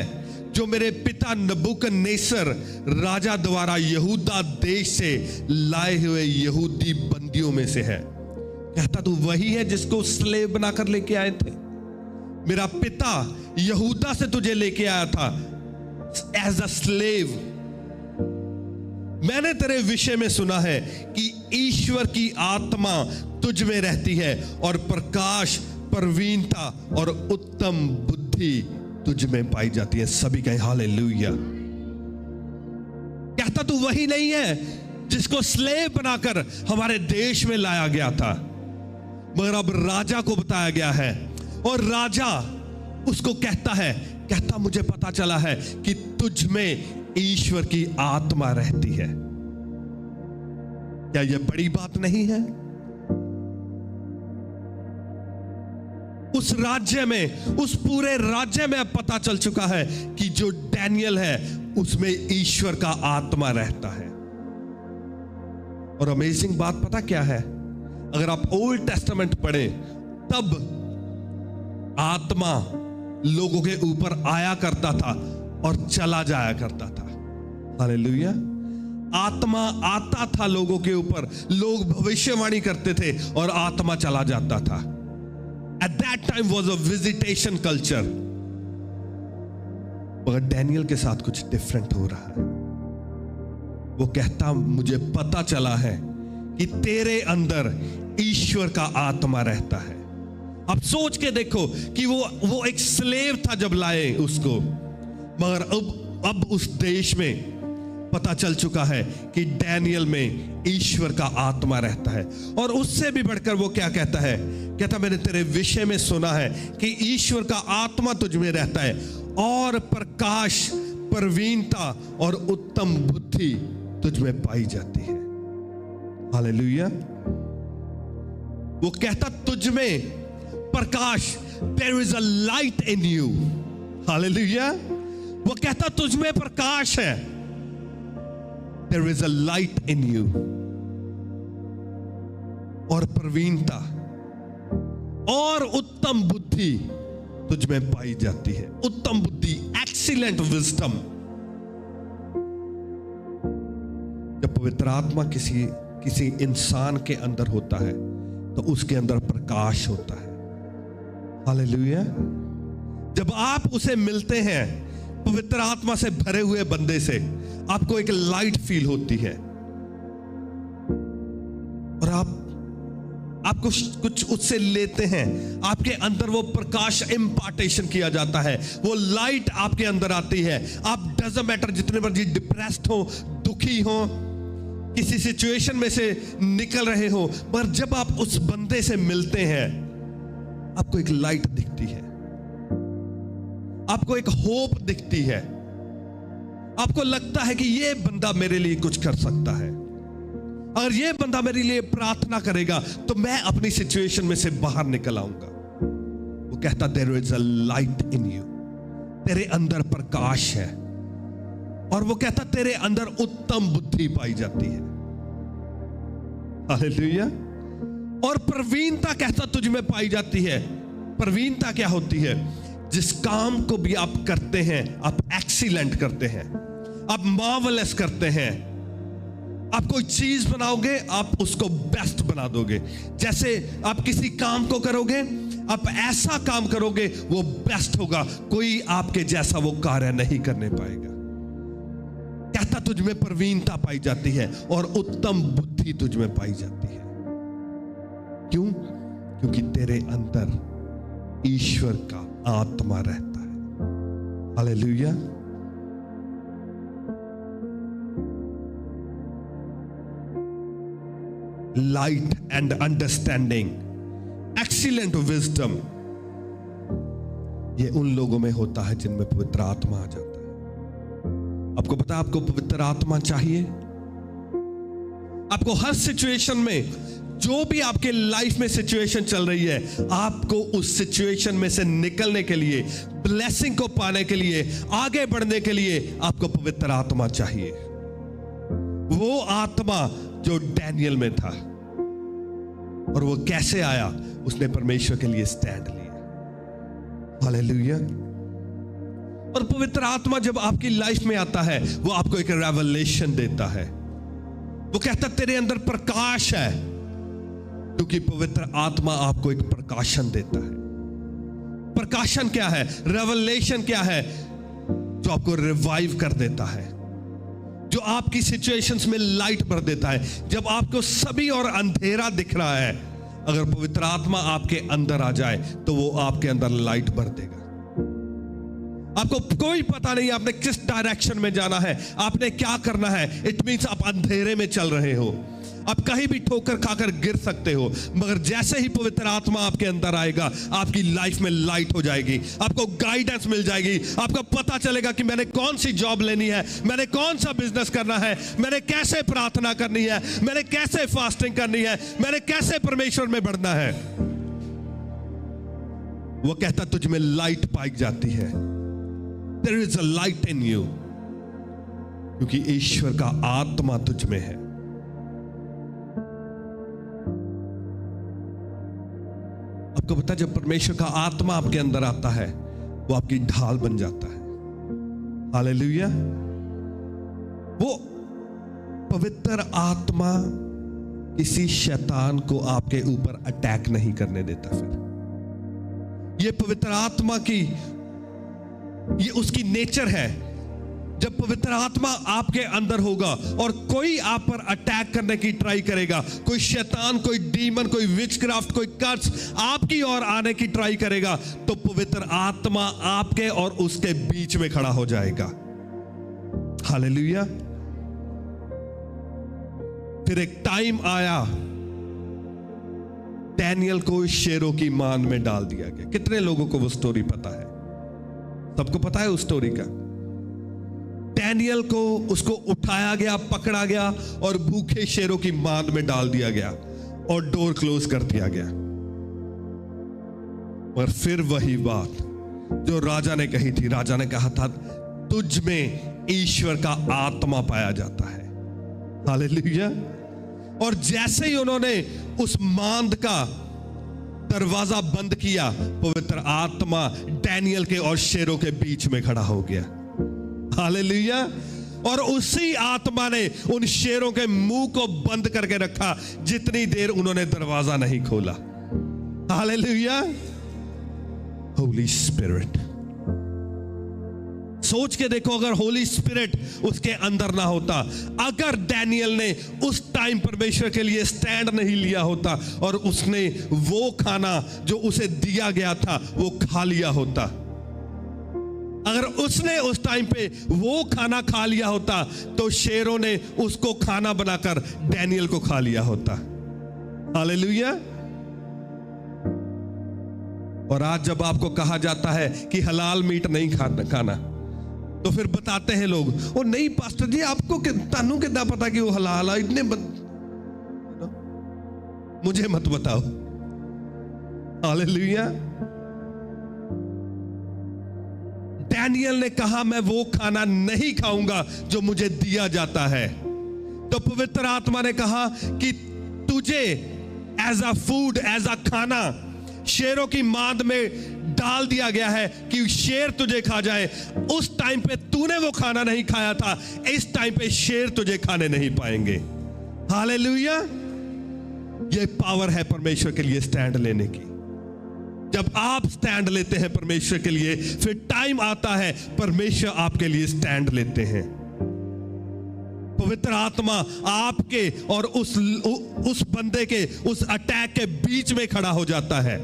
जो मेरे पिता नबूकदनेस्सर राजा द्वारा यहूदा देश से लाए हुए यहूदी बंदियों में से है? कहता तू वही है जिसको स्लेव बनाकर लेके आए थे? मेरा पिता यहूदा से तुझे लेके आया था एज अ स्लेव। मैंने तेरे विषय में सुना है कि ईश्वर की आत्मा तुझ में रहती है और प्रकाश, प्रवीणता और उत्तम बुद्धि तुझ में पाई जाती है। सभी कहें हालेलुया। कहता तू वही नहीं है जिसको स्लेव बनाकर हमारे देश में लाया गया था, मगर अब राजा को बताया गया है, और राजा उसको कहता मुझे पता चला है कि तुझ में ईश्वर की आत्मा रहती है। क्या यह बड़ी बात नहीं है? उस राज्य में, उस पूरे राज्य में अब पता चल चुका है कि जो डैनियल है उसमें ईश्वर का आत्मा रहता है। और अमेजिंग बात पता क्या है? अगर आप ओल्ड टेस्टामेंट पढ़ें तब आत्मा लोगों के ऊपर आया करता था और चला जाया करता था। हालेलुया। आत्मा आता था लोगों के ऊपर, लोग भविष्यवाणी करते थे और आत्मा चला जाता था। At that time was a visitation culture। मगर डैनियल के साथ कुछ डिफरेंट हो रहा है। वो कहता, मुझे पता चला है कि तेरे अंदर ईश्वर का आत्मा रहता है। अब सोच के देखो कि वो एक स्लेव था जब लाए उसको, मगर अब उस देश में पता चल चुका है कि डैनियल में ईश्वर का आत्मा रहता है। और उससे भी बढ़कर वो क्या कहता है, कहता मैंने तेरे विषय में सुना है कि ईश्वर का आत्मा तुझ में रहता है और प्रकाश, प्रवीणता और उत्तम बुद्धि तुझ में पाई जाती है। हालेलुया। वो कहता तुझ में प्रकाश, there is a light in you। Hallelujah. वो कहता तुझ में प्रकाश है, there is a light in you। और प्रवीणता और उत्तम बुद्धि तुझ में पाई जाती है। उत्तम बुद्धि, एक्सीलेंट विजडम। जब पवित्र आत्मा किसी इंसान के अंदर होता है तो उसके अंदर प्रकाश होता है। हालेलुया। जब आप उसे मिलते हैं पवित्र आत्मा से भरे हुए बंदे से, आपको एक लाइट फील होती है और आप कुछ उससे लेते हैं, आपके अंदर वो प्रकाश इम्पार्टेशन किया जाता है, वो लाइट आपके अंदर आती है। आप डजंट मैटर जितने मर्जी डिप्रेस्ड हो, दुखी हो, किसी सिचुएशन में से निकल रहे हो, पर जब आप उस बंदे से मिलते हैं आपको एक लाइट दिखती है, आपको एक होप दिखती है, आपको लगता है कि ये बंदा मेरे लिए कुछ कर सकता है, अगर ये बंदा मेरे लिए प्रार्थना करेगा तो मैं अपनी सिचुएशन में से बाहर निकल आऊंगा। वो कहता there is a light in you, तेरे अंदर प्रकाश है। और वो कहता तेरे अंदर उत्तम बुद्धि पाई जाती है। हालेलुया। और प्रवीणता कहता तुझ में पाई जाती है। प्रवीणता क्या होती है? जिस काम को भी आप करते हैं आप एक्सीलेंट करते हैं, आप मार्वलस करते हैं। आप कोई चीज बनाओगे आप उसको बेस्ट बना दोगे। जैसे आप किसी काम को करोगे, आप ऐसा काम करोगे वो बेस्ट होगा, कोई आपके जैसा वो कार्य नहीं करने पाएगा। कहता तुझ में प्रवीणता पाई जाती है और उत्तम बुद्धि तुझ में पाई जाती है। क्यों? क्योंकि तेरे अंदर ईश्वर का आत्मा रहता है। Hallelujah. Light and understanding, excellent wisdom, ये उन लोगों में होता है जिनमें पवित्र आत्मा आ जाता है। आपको पता है आपको पवित्र आत्मा चाहिए? आपको हर सिचुएशन में, जो भी आपके लाइफ में सिचुएशन चल रही है, आपको उस सिचुएशन में से निकलने के लिए, ब्लेसिंग को पाने के लिए, आगे बढ़ने के लिए आपको पवित्र आत्मा चाहिए। वो आत्मा जो डैनियल में था, और वो कैसे आया? उसने परमेश्वर के लिए स्टैंड लिया। हालेलुया। और पवित्र आत्मा जब आपकी लाइफ में आता है वो आपको एक रेवलेशन देता है। वो कहता तेरे अंदर प्रकाश है, क्योंकि पवित्र आत्मा आपको एक प्रकाशन देता है। प्रकाशन क्या है? रेवलेशन क्या है? जो आपको रिवाइव कर देता है, जो आपकी सिचुएशंस में लाइट भर देता है। जब आपको सभी और अंधेरा दिख रहा है, अगर पवित्र आत्मा आपके अंदर आ जाए तो वो आपके अंदर लाइट भर देगा। आपको कोई पता नहीं आपने किस डायरेक्शन में जाना है, आपने क्या करना है। इट मीन्स आप अंधेरे में चल रहे हो, आप कहीं भी ठोकर खाकर गिर सकते हो, मगर जैसे ही पवित्र आत्मा आपके अंदर आएगा आपकी लाइफ में लाइट हो जाएगी, आपको गाइडेंस मिल जाएगी, आपको पता चलेगा कि मैंने कौन सी जॉब लेनी है, मैंने कौन सा बिजनेस करना है, मैंने कैसे प्रार्थना करनी है, मैंने कैसे फास्टिंग करनी है, मैंने कैसे परमेश्वर में बढ़ना है। वो कहता तुझ में लाइट पाई जाती है। There is a light in you, क्योंकि ईश्वर का आत्मा तुझ में है। आपको पता है जब परमेश्वर का आत्मा आपके अंदर आता है, वो आपकी ढाल बन जाता है। हालेलुया। वो पवित्र आत्मा किसी शैतान को आपके ऊपर अटैक नहीं करने देता। फिर ये पवित्र आत्मा की, ये उसकी नेचर है। जब पवित्र आत्मा आपके अंदर होगा और कोई आप पर अटैक करने की ट्राई करेगा, कोई शैतान, कोई डीमन, कोई विचक्राफ्ट, कोई कर्स आपकी ओर आने की ट्राई करेगा, तो पवित्र आत्मा आपके और उसके बीच में खड़ा हो जाएगा। हालेलुया। फिर एक टाइम आया, डैनियल को शेरों की मान में डाल दिया गया। कितने लोगों को वो स्टोरी पता है? सबको पता है उस स्टोरी का। डैनियल को, उसको उठाया गया, पकड़ा गया और भूखे शेरों की मान में डाल दिया गया और डोर क्लोज कर दिया गया। और फिर वही बात जो राजा ने कही थी, राजा ने कहा था तुझ में ईश्वर का आत्मा पाया जाता है। हालेलुया। और जैसे ही उन्होंने उस मांद का दरवाजा बंद किया, पवित्र आत्मा डैनियल के और शेरों के बीच में खड़ा हो गया। हालेलुया। और उसी आत्मा ने उन शेरों के मुंह को बंद करके रखा जितनी देर उन्होंने दरवाजा नहीं खोला। हालेलुया। होली स्पिरिट। सोच के देखो, अगर होली स्पिरिट उसके अंदर ना होता, अगर डैनियल ने उस टाइम परमेश्वर के लिए स्टैंड नहीं लिया होता और उसने वो खाना जो उसे दिया गया था वो खा लिया होता, अगर उसने उस टाइम पे वो खाना खा लिया होता, तो शेरों ने उसको खाना बनाकर डैनियल को खा लिया होता। हालेलुया। और आज जब आपको कहा जाता है कि हलाल मीट नहीं खाना, तो फिर बताते हैं लोग, वो नहीं पास्टर जी, आपको तानू कितना पता कि वो हलाल है? इतने मुझे मत बताओ। हालेलुया। डैनियल ने कहा मैं वो खाना नहीं खाऊंगा जो मुझे दिया जाता है। तो पवित्र आत्मा ने कहा कि तुझे as a food, as a खाना शेरों की मांद में डाल दिया गया है कि शेर तुझे खा जाए। उस टाइम पे तूने वो खाना नहीं खाया था, इस टाइम पे शेर तुझे खाने नहीं पाएंगे। हालेलुया। ये पावर है परमेश्वर के लिए स्टैंड लेने की। जब आप स्टैंड लेते हैं परमेश्वर के लिए, फिर टाइम आता है परमेश्वर आपके लिए स्टैंड लेते हैं। पवित्र आत्मा आपके और उस बंदे के, उस अटैक के बीच में खड़ा हो जाता है।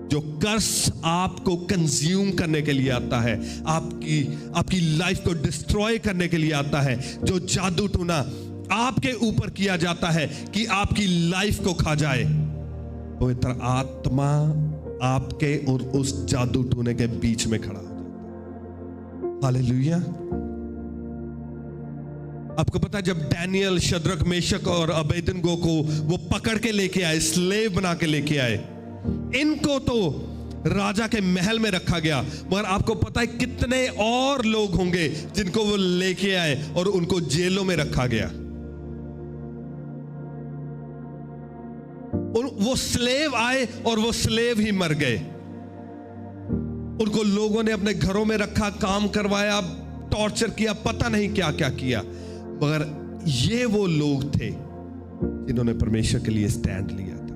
जो कर्स आपको कंज्यूम करने के लिए आता है, आपकी लाइफ को डिस्ट्रॉय करने के लिए आता है, जो जादू टूना आपके ऊपर किया जाता है कि आपकी लाइफ को खा जाए, पवित्र आत्मा आपके और उस जादू टूने के बीच में खड़ा हो जाता है। हालेलुया। आपको पता है, जब डैनियल, शद्रक, मेशक और अबेदनगो को वो पकड़ के लेके आए, स्लेव बना के लेके आए, इनको तो राजा के महल में रखा गया, मगर आपको पता है कितने और लोग होंगे जिनको वो लेके आए और उनको जेलों में रखा गया। वो स्लेव आए और वो स्लेव ही मर गए। उनको लोगों ने अपने घरों में रखा, काम करवाया, टॉर्चर किया, पता नहीं क्या क्या किया, मगर ये वो लोग थे जिन्होंने परमेश्वर के लिए स्टैंड लिया था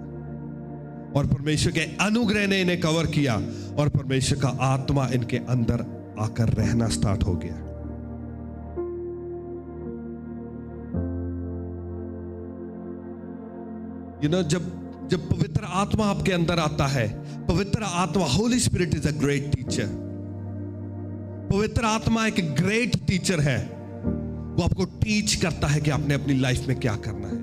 और परमेश्वर के अनुग्रह ने इन्हें कवर किया और परमेश्वर का आत्मा इनके अंदर आकर रहना स्टार्ट हो गया। जब पवित्र आत्मा आपके अंदर आता है, पवित्र आत्मा, Holi spirit is a great teacher. पवित्र आत्मा एक ग्रेट टीचर है। वो आपको टीच करता है कि आपने अपनी लाइफ में क्या करना है,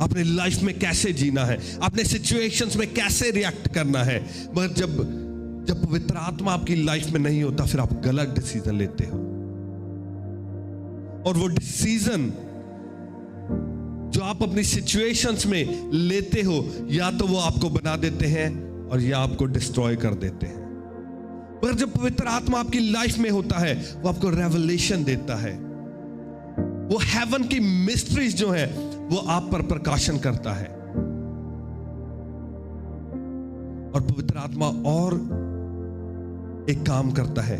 अपनी लाइफ में कैसे जीना है, अपने सिचुएशंस में कैसे रिएक्ट करना है। मगर जब पवित्र आत्मा आपकी लाइफ में नहीं होता, फिर आप गलत डिसीजन लेते हो और वो डिसीजन जो आप अपनी सिचुएशंस में लेते हो, या तो वो आपको बना देते हैं और या आपको डिस्ट्रॉय कर देते हैं। पर जब पवित्र आत्मा आपकी लाइफ में होता है, वो आपको रेवलेशन देता है, वो हेवन की मिस्ट्रीज जो है वो आप पर प्रकाशन करता है और पवित्र आत्मा और एक काम करता है।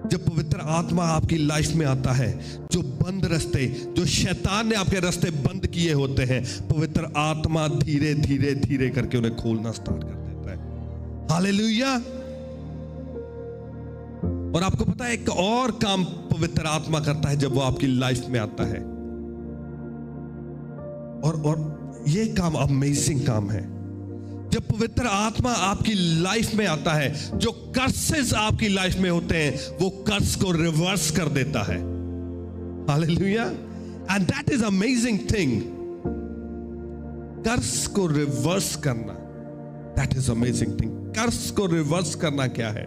जब पवित्र आत्मा आपकी लाइफ में आता है, जो बंद रास्ते, जो शैतान ने आपके रास्ते बंद किए होते हैं, पवित्र आत्मा धीरे धीरे धीरे करके उन्हें खोलना स्टार्ट कर देता है। हालेलुया। और आपको पता है एक और काम पवित्र आत्मा करता है जब वो आपकी लाइफ में आता है, और ये काम अमेजिंग काम है। जब पवित्र आत्मा आपकी लाइफ में आता है, जो कर्सेस आपकी लाइफ में होते हैं, वो कर्स को रिवर्स कर देता है। Hallelujah. And that is amazing thing. Curse को रिवर्स करना, that is amazing thing. Curse को रिवर्स करना क्या है?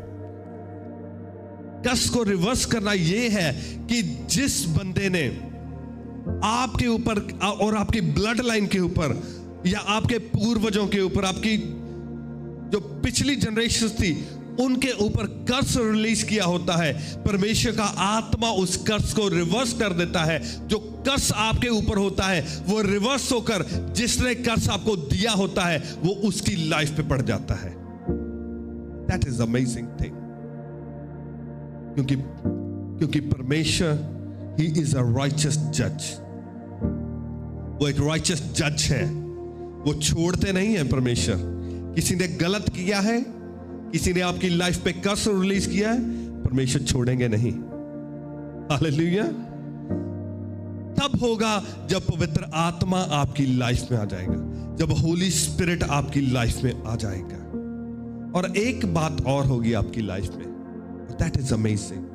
कर्स को रिवर्स करना यह है कि जिस बंदे ने आपके ऊपर और आपकी ब्लड लाइन के ऊपर या आपके पूर्वजों के ऊपर, आपकी जो पिछली जनरेशन थी, उनके ऊपर कर्स रिलीज किया होता है, परमेश्वर का आत्मा उस कर्स को रिवर्स कर देता है। जो कर्स आपके ऊपर होता है वो रिवर्स होकर जिसने कर्स आपको दिया होता है वो उसकी लाइफ पे पड़ जाता है। That is amazing thing. क्योंकि परमेश्वर ही इज अ राइचियस जज। वो एक राइचियस जज है। वो छोड़ते नहीं है परमेश्वर। किसी ने गलत किया है, किसी ने आपकी लाइफ पे कर्स रिलीज किया है, परमेश्वर छोड़ेंगे नहीं। हालेलुया। तब होगा जब पवित्र आत्मा आपकी लाइफ में आ जाएगा, जब होली स्पिरिट आपकी लाइफ में आ जाएगा। और एक बात और होगी आपकी लाइफ में, दैट इज अमेजिंग।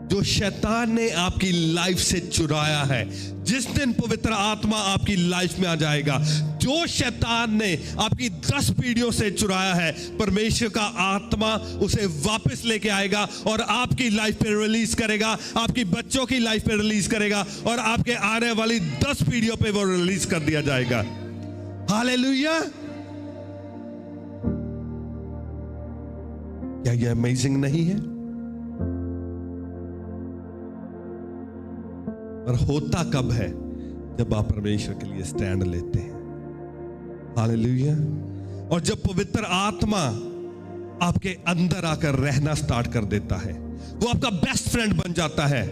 जो शैतान ने आपकी लाइफ से चुराया है, जिस दिन पवित्र आत्मा आपकी लाइफ में आ जाएगा, जो शैतान ने आपकी 10 पीढ़ियों से चुराया है, परमेश्वर का आत्मा उसे वापस लेके आएगा और आपकी लाइफ पे रिलीज करेगा, आपकी बच्चों की लाइफ पे रिलीज करेगा और आपके आने वाली 10 पीढ़ियों पे वो रिलीज कर दिया जाएगा। हालेलुया। क्या यह अमेजिंग नहीं है? और होता कब है? जब आप परमेश्वर के लिए स्टैंड लेते हैं। हालेलुया। और जब पवित्र आत्मा आपके अंदर आकर रहना स्टार्ट कर देता है, वो आपका बेस्ट फ्रेंड बन जाता है।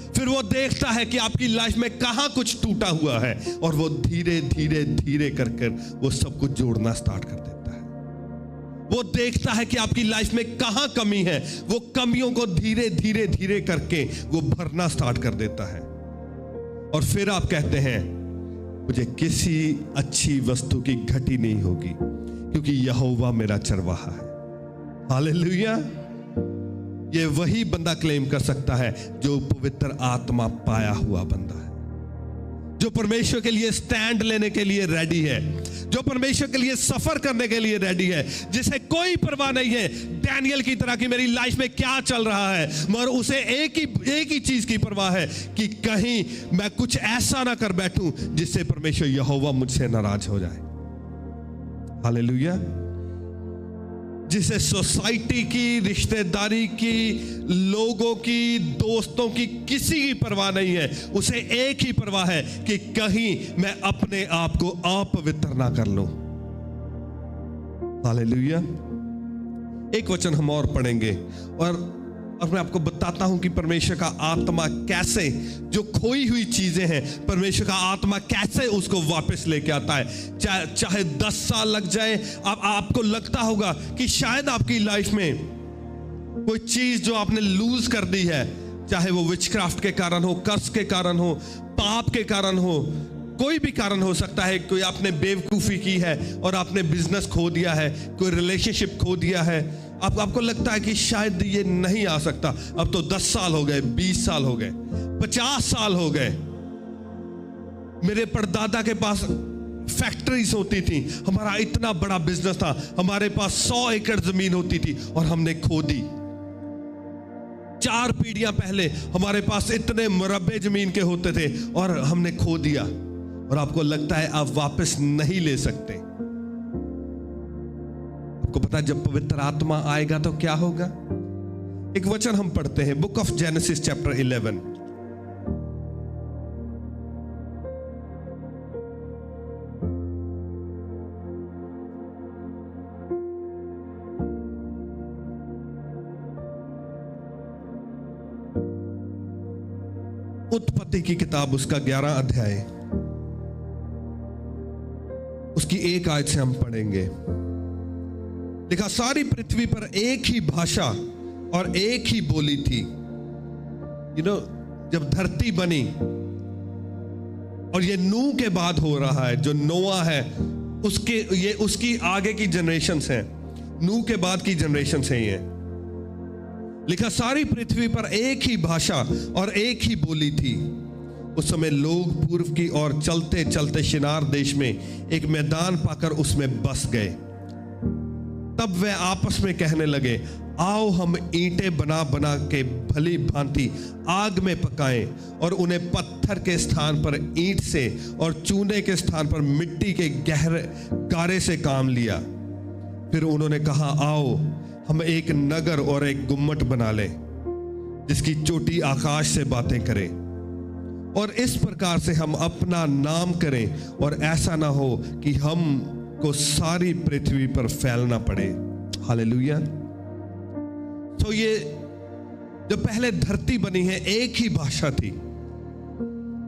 फिर वो देखता है कि आपकी लाइफ में कहां कुछ टूटा हुआ है और वो धीरे धीरे धीरे कर वो सब कुछ जोड़ना स्टार्ट कर देता है। वो देखता है कि आपकी लाइफ में कहां कमी है, वो कमियों को धीरे धीरे धीरे करके वो भरना स्टार्ट कर देता है। और फिर आप कहते हैं मुझे किसी अच्छी वस्तु की घटी नहीं होगी, क्योंकि यहोवा मेरा चरवाहा है। हालेलुया। ये वही बंदा क्लेम कर सकता है जो पवित्र आत्मा पाया हुआ बंदा है, जो परमेश्वर के लिए स्टैंड लेने के लिए रेडी है, जो परमेश्वर के लिए सफर करने के लिए रेडी है, जिसे कोई परवाह नहीं है डैनियल की तरह कि मेरी लाइफ में क्या चल रहा है, मगर उसे एक ही चीज की परवाह है कि कहीं मैं कुछ ऐसा ना कर बैठूं जिससे परमेश्वर यहोवा मुझसे नाराज हो जाए। हालेलुया। जिसे सोसाइटी की, रिश्तेदारी की, लोगों की, दोस्तों की किसी की परवाह नहीं है। उसे एक ही परवाह है कि कहीं मैं अपने आप को अपवित्र ना कर लूं। हालेलुया। एक वचन हम और पढ़ेंगे और मैं आपको बताता हूं कि परमेश्वर का आत्मा कैसे जो खोई हुई चीजें हैं, परमेश्वर का आत्मा कैसे उसको वापस लेके आता है। चाहे 10 साल लग जाए। अब आपको लगता होगा कि शायद आपकी लाइफ में कोई चीज जो आपने लूज कर दी है, चाहे वो विचक्राफ्ट के कारण हो, कर्स के कारण हो, पाप के कारण हो, कोई भी कारण हो सकता है। कोई आपने बेवकूफी की है और आपने बिजनेस खो दिया है, कोई रिलेशनशिप खो दिया है। आपको लगता है कि शायद ये नहीं आ सकता। अब तो 10 साल हो गए, 20 साल हो गए, 50 साल हो गए। मेरे परदादा के पास फैक्ट्रीज होती थी, हमारा इतना बड़ा बिजनेस था, हमारे पास 100 एकड़ जमीन होती थी और हमने खो दी। 4 पीढ़ियां पहले हमारे पास इतने मुरब्बे जमीन के होते थे और हमने खो दिया। और आपको लगता है आप वापस नहीं ले सकते। आपको पता है जब पवित्र आत्मा आएगा तो क्या होगा? एक वचन हम पढ़ते हैं, बुक ऑफ जेनेसिस चैप्टर 11। उत्पत्ति की किताब उसका 11 अध्याय उसकी 1 आयत से हम पढ़ेंगे। लिखा, सारी पृथ्वी पर एक ही भाषा और एक ही बोली थी। जब धरती बनी, और ये नूह के बाद हो रहा है, जो नोआ है उसकी आगे की जनरेशंस हैं, नूह के बाद की जनरेशंस हैं ये। लिखा, सारी पृथ्वी पर एक ही भाषा और एक ही बोली थी। उस समय लोग पूर्व की ओर चलते चलते शिनार देश में एक मैदान पाकर उसमें बस गए। तब वे आपस में कहने लगे, आओ हम ईंटें बना बना के भली भांति आग में पकाएं, और उन्हें पत्थर के स्थान पर ईंट से और चूने के स्थान पर मिट्टी के गहरे गारे से काम लिया। फिर उन्होंने कहा, आओ हम एक नगर और एक गुम्मट बना लें, जिसकी चोटी आकाश से बातें करें, और इस प्रकार से हम अपना नाम करें, और ऐसा ना हो कि हम को सारी पृथ्वी पर फैलना पड़े। हालेलुया। तो ये जब पहले धरती बनी है, एक ही भाषा थी।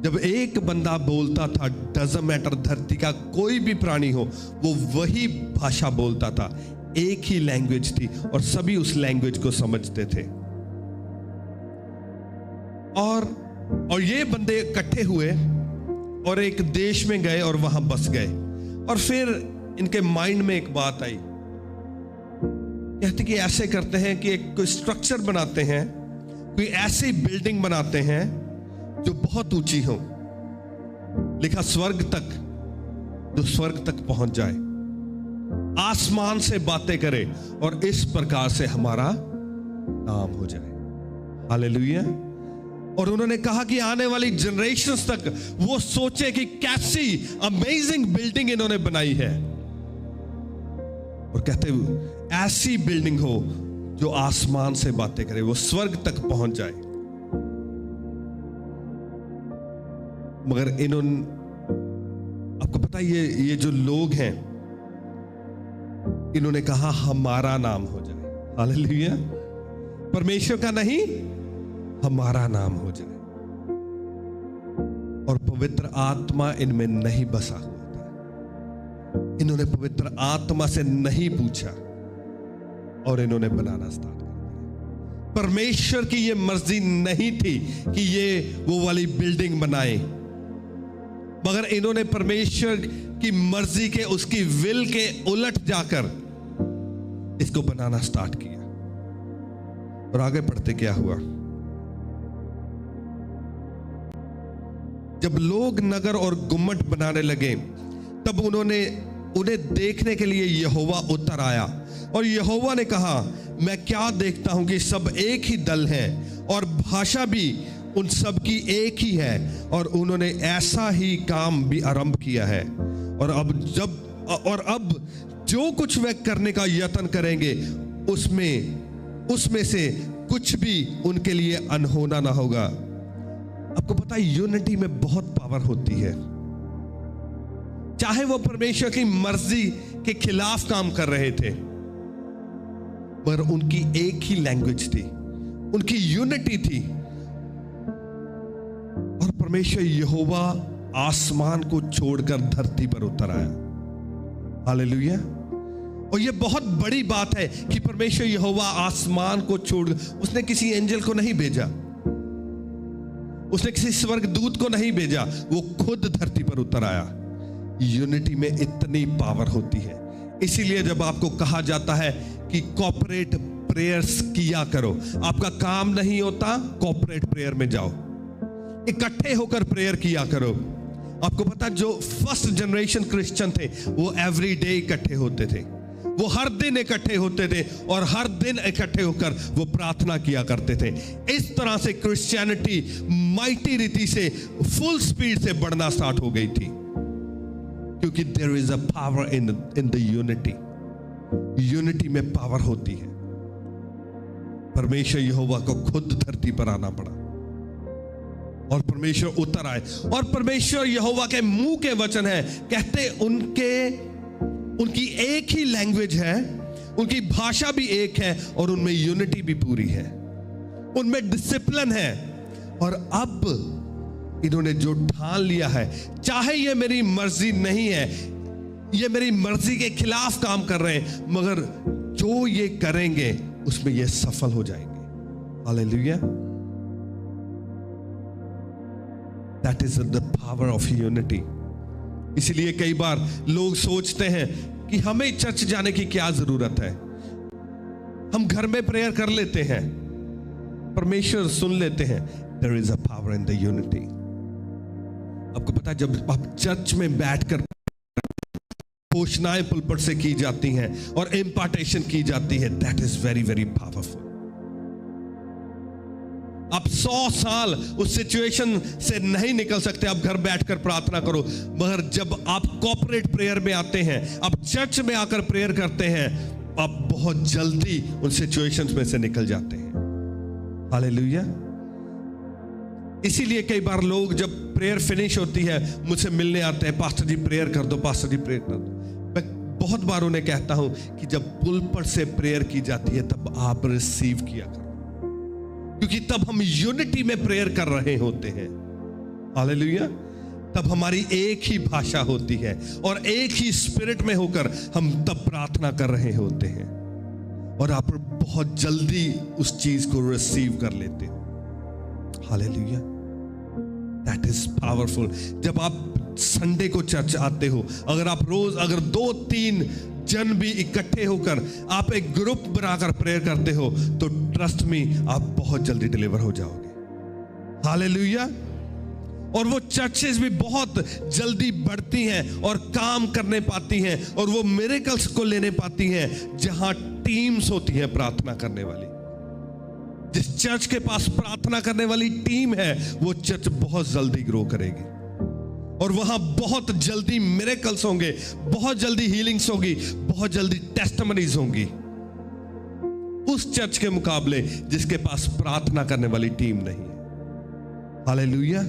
जब एक बंदा बोलता था, डजंट मैटर धरती का कोई भी प्राणी हो, वो वही भाषा बोलता था। एक ही लैंग्वेज थी और सभी उस लैंग्वेज को समझते थे। और ये बंदे इकट्ठे हुए और एक देश में गए और वहां बस गए। और फिर इनके माइंड में एक बात आई, कहते कि ऐसे करते हैं कि एक कोई स्ट्रक्चर बनाते हैं, कोई ऐसी बिल्डिंग बनाते हैं जो बहुत ऊंची हो। लिखा, स्वर्ग तक, जो स्वर्ग तक पहुंच जाए, आसमान से बातें करे, और इस प्रकार से हमारा नाम हो जाए। हालेलुया। और उन्होंने कहा कि आने वाली जनरेशंस तक वो सोचे कि कैसी अमेजिंग बिल्डिंग इन्होंने बनाई है, और कहते ऐसी बिल्डिंग हो जो आसमान से बातें करे, वो स्वर्ग तक पहुंच जाए। मगर आपको पता है ये जो लोग हैं, इन्होंने कहा हमारा नाम हो जाए। हालेलुया। परमेश्वर का नहीं, हमारा नाम हो जाए। और पवित्र आत्मा इनमें नहीं बसा हुआ था। इन्होंने पवित्र आत्मा से नहीं पूछा और इन्होंने बनाना स्टार्ट कर दिया। परमेश्वर की ये मर्जी नहीं थी कि ये वो वाली बिल्डिंग बनाए, मगर इन्होंने परमेश्वर की मर्जी के, उसकी विल के उलट जाकर इसको बनाना स्टार्ट किया। और आगे पढ़ते क्या हुआ, जब लोग नगर और गुम्मट बनाने लगे, तब उन्हें देखने के लिए यहोवा उतर आया। और यहोवा ने कहा, मैं क्या देखता हूं कि सब एक ही दल है, और भाषा भी उन सब की एक ही है, और उन्होंने ऐसा ही काम भी आरंभ किया है। और अब जो कुछ वे करने का यत्न करेंगे, उसमें से कुछ भी उनके लिए अनहोना ना होगा। आपको पता है, यूनिटी में बहुत पावर होती है। चाहे वो परमेश्वर की मर्जी के खिलाफ काम कर रहे थे, पर उनकी एक ही लैंग्वेज थी, उनकी यूनिटी थी। और परमेश्वर यहोवा आसमान को छोड़कर धरती पर उतर आया। हालेलुया। और यह बहुत बड़ी बात है कि परमेश्वर यहोवा आसमान को छोड़, उसने किसी एंजल को नहीं भेजा, उसने किसी स्वर्गदूत को नहीं भेजा, वो खुद धरती पर उतर आया। यूनिटी में इतनी पावर होती है। इसीलिए जब आपको कहा जाता है कि कॉर्पोरेट प्रेयर्स किया करो, आपका काम नहीं होता, कॉर्पोरेट प्रेयर में जाओ, इकट्ठे होकर प्रेयर किया करो। आपको पता, जो फर्स्ट जनरेशन क्रिश्चियन थे, वो एवरी डे इकट्ठे होते थे, वो हर दिन इकट्ठे होते थे, और हर दिन इकट्ठे होकर वो प्रार्थना किया करते थे। इस तरह से क्रिश्चियनिटी माइटी रीति से, फुल स्पीड से बढ़ना स्टार्ट हो गई थी, क्योंकि there is a power in the unity. Unity में पावर होती है। परमेश्वर यहोवा को खुद धरती पर आना पड़ा, और परमेश्वर उतर आए। और परमेश्वर यहोवा के मुंह के वचन है, कहते उनकी एक ही लैंग्वेज है, उनकी भाषा भी एक है, और उनमें यूनिटी भी पूरी है, उनमें डिसिप्लिन है। और अब इन्होंने जो ठान लिया है, चाहे ये मेरी मर्जी नहीं है, ये मेरी मर्जी के खिलाफ काम कर रहे हैं, मगर जो ये करेंगे उसमें ये सफल हो जाएंगे। Hallelujah. That is the power of unity. इसलिए कई बार लोग सोचते हैं कि हमें चर्च जाने की क्या जरूरत है, हम घर में प्रेयर कर लेते हैं, परमेश्वर सुन लेते हैं। There is a power in the unity. आपको पता है, जब आप चर्च में बैठकर घोषणाएं पुलपट से की जाती हैं और इम्पार्टेशन की जाती है, that is very very powerful. आप 100 साल उस सिचुएशन से नहीं निकल सकते, आप घर बैठकर प्रार्थना करो, मगर जब आप कॉर्पोरेट प्रेयर में आते हैं, आप चर्च में आकर प्रेयर करते हैं, आप बहुत जल्दी उन सिचुएशंस में से निकल जाते हैं। हालेलुया। इसीलिए कई बार लोग जब प्रेयर फिनिश होती है मुझसे मिलने आते हैं, पास्टर जी प्रेयर कर दो, पास्टर जी प्रेयर कर दो। मैं बहुत बार उन्हें कहता हूं कि जब पुलपट से प्रेयर की जाती है तब आप रिसीव किया करो, क्योंकि तब हम यूनिटी में प्रेयर कर रहे होते हैं। हालेलुया। तब हमारी एक ही भाषा होती है और एक ही स्पिरिट में होकर हम तब प्रार्थना कर रहे होते हैं, और आप बहुत जल्दी उस चीज को रिसीव कर लेते हो। हालेलुया। That is powerful. जब आप संडे को चर्च आते हो, अगर आप रोज अगर 2-3 जन भी इकट्ठे होकर आप एक ग्रुप बनाकर प्रेयर करते हो, तो ट्रस्ट मी, आप बहुत जल्दी डिलीवर हो जाओगे। हालेलुया। और वो चर्चेस भी बहुत जल्दी बढ़ती हैं और काम करने पाती हैं, और वो मिरेकल्स को लेने पाती हैं जहां टीम्स होती हैं प्रार्थना करने वाली। जिस चर्च के पास प्रार्थना करने वाली टीम है, वो चर्च बहुत जल्दी ग्रो करेगी, और वहां बहुत जल्दी मिरेकल्स होंगे, बहुत जल्दी हीलिंग्स होगी, बहुत जल्दी टेस्टिमनीज होंगी, उस चर्च के मुकाबले जिसके पास प्रार्थना करने वाली टीम नहीं है। हालेलुया।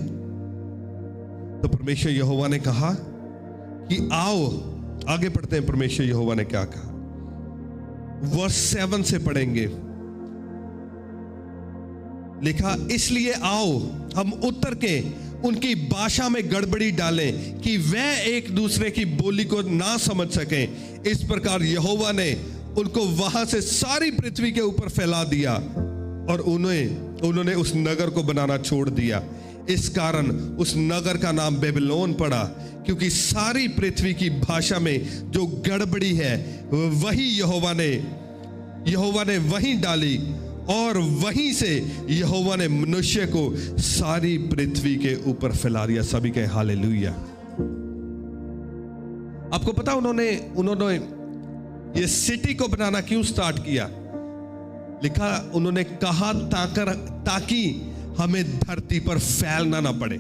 तो परमेश्वर यहोवा ने कहा कि आओ, आगे पढ़ते हैं परमेश्वर यहोवा ने क्या कहा। वर्स 7 से पढ़ेंगे, लिखा, इसलिए आओ हम उतर के उनकी भाषा में गड़बड़ी डालें कि वह एक दूसरे की बोली को ना समझ सकें। इस प्रकार यहोवा ने उनको वहां से सारी पृथ्वी के ऊपर फैला दिया, और उन्होंने उस नगर को बनाना छोड़ दिया। इस कारण उस नगर का नाम बेबीलोन पड़ा, क्योंकि सारी पृथ्वी की भाषा में जो गड़बड़ी है वही यहोवा ने वहीं डाली, और वहीं से यहोवा ने मनुष्य को सारी पृथ्वी के ऊपर फैला दिया। सभी कहे हालेलुया। आपको पता उन्होंने ये सिटी को बनाना क्यों स्टार्ट किया? लिखा, उन्होंने कहा ताकि हमें धरती पर फैलना ना पड़े,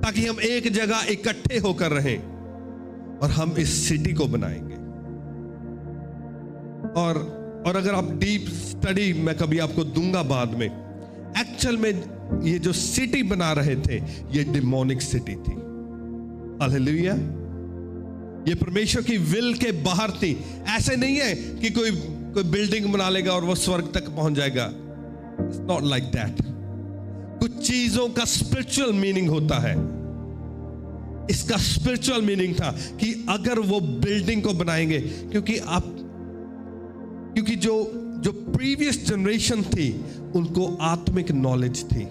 ताकि हम एक जगह इकट्ठे होकर रहें, और हम इस सिटी को बनाएंगे। और अगर आप डीप स्टडी मैं कभी आपको दूंगा बाद में, एक्चुअल में ये जो सिटी बना रहे थे ये डिमोनिक सिटी थी। हालेलुया। ये परमेश्वर की विल के बाहर थी। ऐसे नहीं है कि कोई बिल्डिंग बना लेगा और वो स्वर्ग तक पहुंच जाएगा। It's not like that. कुछ चीजों का स्पिरिचुअल मीनिंग होता है। इसका स्पिरिचुअल मीनिंग था कि अगर वो बिल्डिंग को बनाएंगे, क्योंकि जो प्रीवियस जनरेशन थी उनको आत्मिक नॉलेज थी,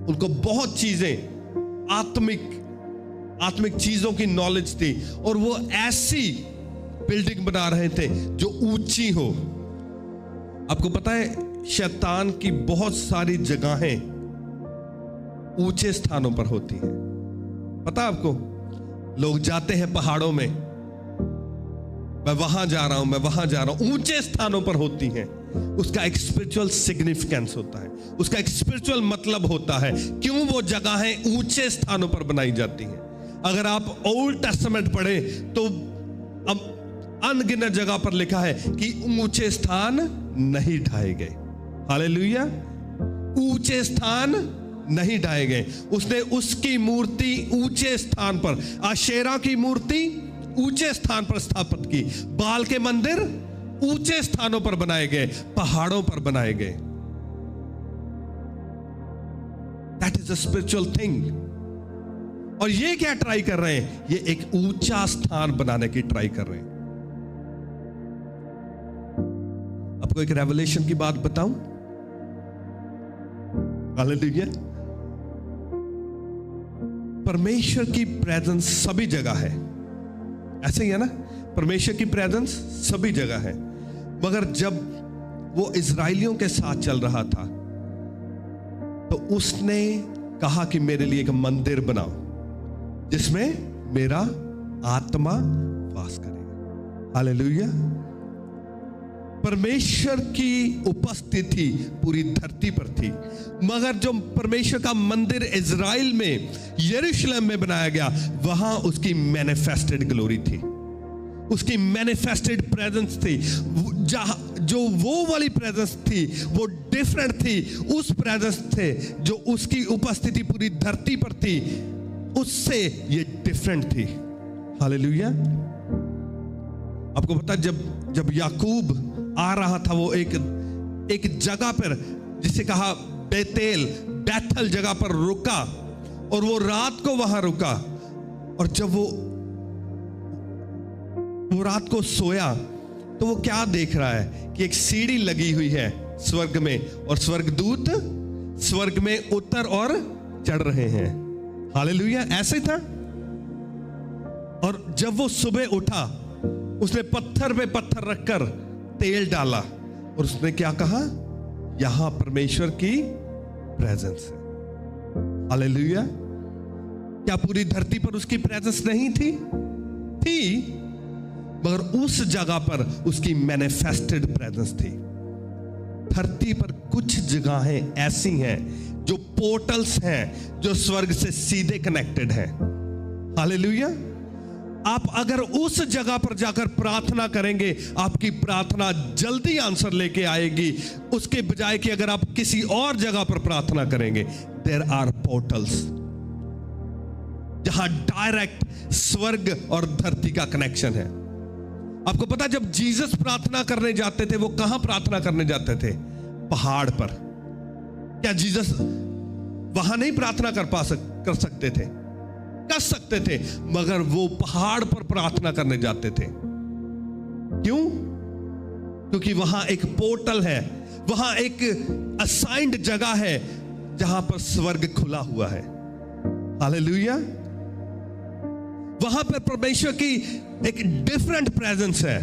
उनको बहुत चीजें आत्मिक चीजों की नॉलेज थी, और वो ऐसी बिल्डिंग बना रहे थे जो ऊंची हो। आपको पता है शैतान की बहुत सारी जगहें ऊंचे स्थानों पर होती हैं। पता है आपको, लोग जाते हैं पहाड़ों में, मैं वहां जा रहा हूं, ऊंचे स्थानों पर होती हैं। उसका एक स्पिरिचुअल सिग्निफिकेंस होता है, उसका एक स्पिरिचुअल मतलब होता है क्यों वो जगहें ऊंचे स्थानों पर बनाई जाती हैं। अगर आप ओल्ड टेस्टामेंट पढ़े तो अब अनगिनत जगह पर लिखा है कि ऊंचे स्थान नहीं ढाए गए। हालेलुया। ऊंचे स्थान नहीं ढाए गए। उसने उसकी मूर्ति ऊंचे स्थान पर, आशेरा की मूर्ति ऊंचे स्थान पर स्थापित की, बाल के मंदिर ऊंचे स्थानों पर बनाए गए, पहाड़ों पर बनाए गए। That is is the spiritual thing. और ये क्या ट्राई कर रहे हैं? ये एक ऊंचा स्थान बनाने की ट्राई कर रहे हैं। आपको एक रेवलेशन की बात बताऊं? हालेलुया। परमेश्वर की प्रेजेंस सभी जगह है, ऐसे ही है ना? परमेश्वर की प्रेजेंस सभी जगह है। मगर जब वो इजराइलियों के साथ चल रहा था तो उसने कहा कि मेरे लिए एक मंदिर बनाओ जिसमें मेरा आत्मा वास करेगा। हालेलुया। परमेश्वर की उपस्थिति पूरी धरती पर थी, मगर जो परमेश्वर का मंदिर इज़राइल में यरूशलेम में बनाया गया, वहां उसकी मैनिफेस्टेड ग्लोरी थी, उसकी मैनिफेस्टेड प्रेजेंस थी। जो वो वाली प्रेजेंस थी वो डिफरेंट थी उस प्रेजेंस से जो उसकी उपस्थिति पूरी धरती पर थी, उससे ये डिफरेंट थी। हालेलुया। आपको पता, जब याकूब आ रहा था, वो एक जगह पर जिसे कहा बैथल जगह पर रुका, और वो रात को वहां रुका। और जब वो रात को सोया तो वो क्या देख रहा है कि एक सीढ़ी लगी हुई है स्वर्ग में, और स्वर्गदूत स्वर्ग में उतर और चढ़ रहे हैं। हालेलुया। ऐसे था। और जब वो सुबह उठा, उसने पत्थर पे पत्थर रखकर तेल डाला, और उसने क्या कहा? यहां परमेश्वर की प्रेजेंस है। हालेलुया। क्या पूरी धरती पर उसकी प्रेजेंस नहीं थी? मगर उस जगह पर उसकी मैनिफेस्टेड प्रेजेंस थी। धरती पर कुछ जगहें ऐसी हैं जो पोर्टल्स हैं, जो स्वर्ग से सीधे कनेक्टेड हैं। हालेलुया। आप अगर उस जगह पर जाकर प्रार्थना करेंगे, आपकी प्रार्थना जल्दी आंसर लेके आएगी, उसके बजाय कि अगर आप किसी और जगह पर प्रार्थना करेंगे। देयर आर पोर्टल्स जहां डायरेक्ट स्वर्ग और धरती का कनेक्शन है। आपको पता, जब जीसस प्रार्थना करने जाते थे, वो कहां प्रार्थना करने जाते थे? पहाड़ पर। क्या जीसस वहां नहीं प्रार्थना कर सकते थे? कर सकते थे, मगर वो पहाड़ पर प्रार्थना करने जाते थे। क्यों? क्योंकि वहां एक पोर्टल है, वहां एक असाइंड जगह है जहां पर स्वर्ग खुला हुआ है। हालेलुया। वहां पर परमेश्वर की एक डिफरेंट प्रेजेंस है,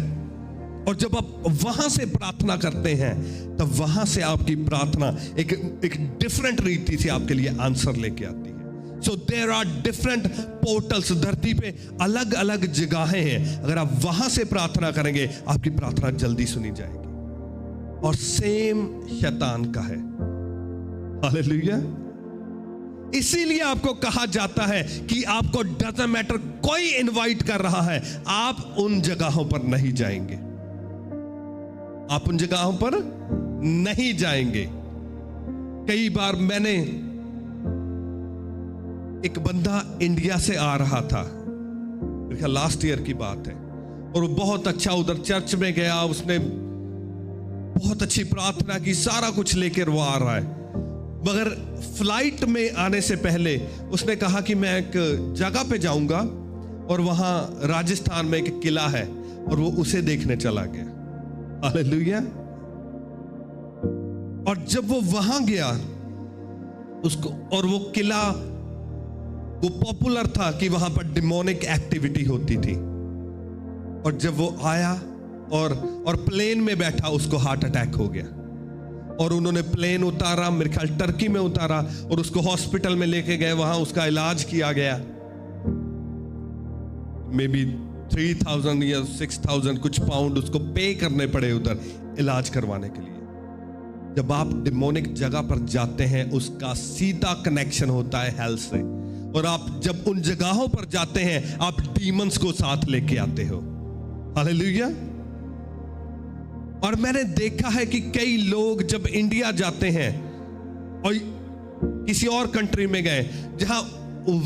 और जब आप वहां से प्रार्थना करते हैं, तब वहां से आपकी प्रार्थना एक डिफरेंट रीति से आपके लिए आंसर लेके आती है। So there are different portals. धरती पे अलग अलग जगहें हैं, अगर आप वहां से प्रार्थना करेंगे, आपकी प्रार्थना जल्दी सुनी जाएगी। और सेम शैतान का है। हालेलुया। इसीलिए आपको कहा जाता है कि आपको डजंट मैटर कोई इनवाइट कर रहा है, आप उन जगहों पर नहीं जाएंगे। आप उन जगहों पर नहीं जाएंगे। कई बार मैंने, एक बंदा इंडिया से आ रहा था, मेरे ख्याल लास्ट ईयर की बात है, और वो बहुत अच्छा उधर चर्च में गया, उसने बहुत अच्छी प्रार्थना की, सारा कुछ लेकर वो आ रहा है। मगर फ्लाइट में आने से पहले उसने कहा कि मैं एक जगह पे जाऊंगा, और वहां राजस्थान में एक किला है, और वो उसे देखने चला गया। हालेलुया। और जब वो वहां गया उसको, और वो किला वो पॉपुलर था कि वहां पर डिमोनिक एक्टिविटी होती थी, और जब वो आया और प्लेन में बैठा, उसको हार्ट अटैक हो गया, और उन्होंने प्लेन उतारा, मेरे ख्याल टर्की में उतारा, और उसको हॉस्पिटल में लेके गए, वहां उसका इलाज किया गया। मे बी 3000 या 6000 कुछ पाउंड उसको पे करने पड़े उधर इलाज करवाने के लिए। जब आप डिमोनिक जगह पर जाते हैं, उसका सीधा कनेक्शन होता है हेल से, और आप जब उन जगहों पर जाते हैं, आप डीमंस को साथ लेके आते हो। हालेलुया। और मैंने देखा है कि कई लोग जब इंडिया जाते हैं और किसी और कंट्री में गए, जहां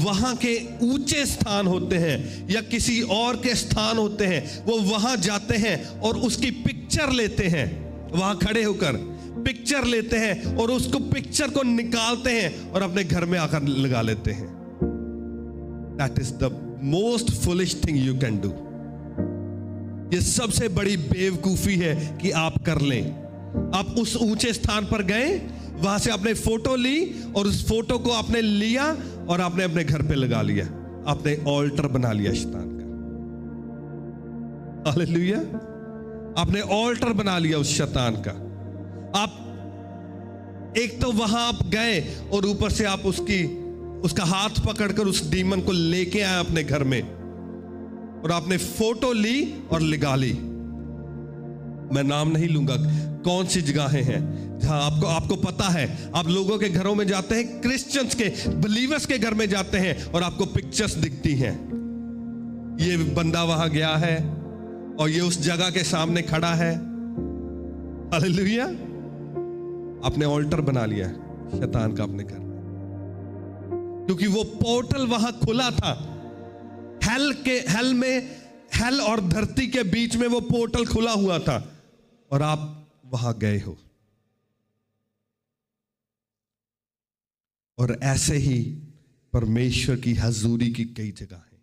वहां के ऊंचे स्थान होते हैं या किसी और के स्थान होते हैं, वो वहां जाते हैं और उसकी पिक्चर लेते हैं, वहां खड़े होकर पिक्चर लेते हैं और उसको पिक्चर को निकालते हैं और अपने घर में आकर लगा लेते हैं। That is the most foolish thing you can do. ये सबसे बड़ी बेवकूफी है कि आप कर लें। आप उस ऊंचे स्थान पर गए, वहां से आपने फोटो ली और उस फोटो को आपने लिया और आपने अपने घर पे लगा लिया, आपने ऑल्टर बना लिया शैतान का। हालेलुया, आपने ऑल्टर बना लिया उस शैतान का। आप एक तो वहां आप गए और ऊपर से आप उसका हाथ पकड़कर उस डीमन को लेके आए अपने घर में और आपने फोटो ली और लगा ली। मैं नाम नहीं लूंगा कौन सी जगहें हैं जहां आपको पता है, आप लोगों के घरों में जाते हैं, क्रिश्चियंस के बिलीवर्स के घर में जाते हैं और आपको पिक्चर्स दिखती हैं, ये बंदा वहां गया है और ये उस जगह के सामने खड़ा है। हालेलुया, आपने ऑल्टर बना लिया शैतान का अपने घर में, क्योंकि वो पोर्टल वहां खुला था। हेल और धरती के बीच में वो पोर्टल खुला हुआ था और आप वहां गए हो। और ऐसे ही परमेश्वर की हजूरी की कई जगह हैं।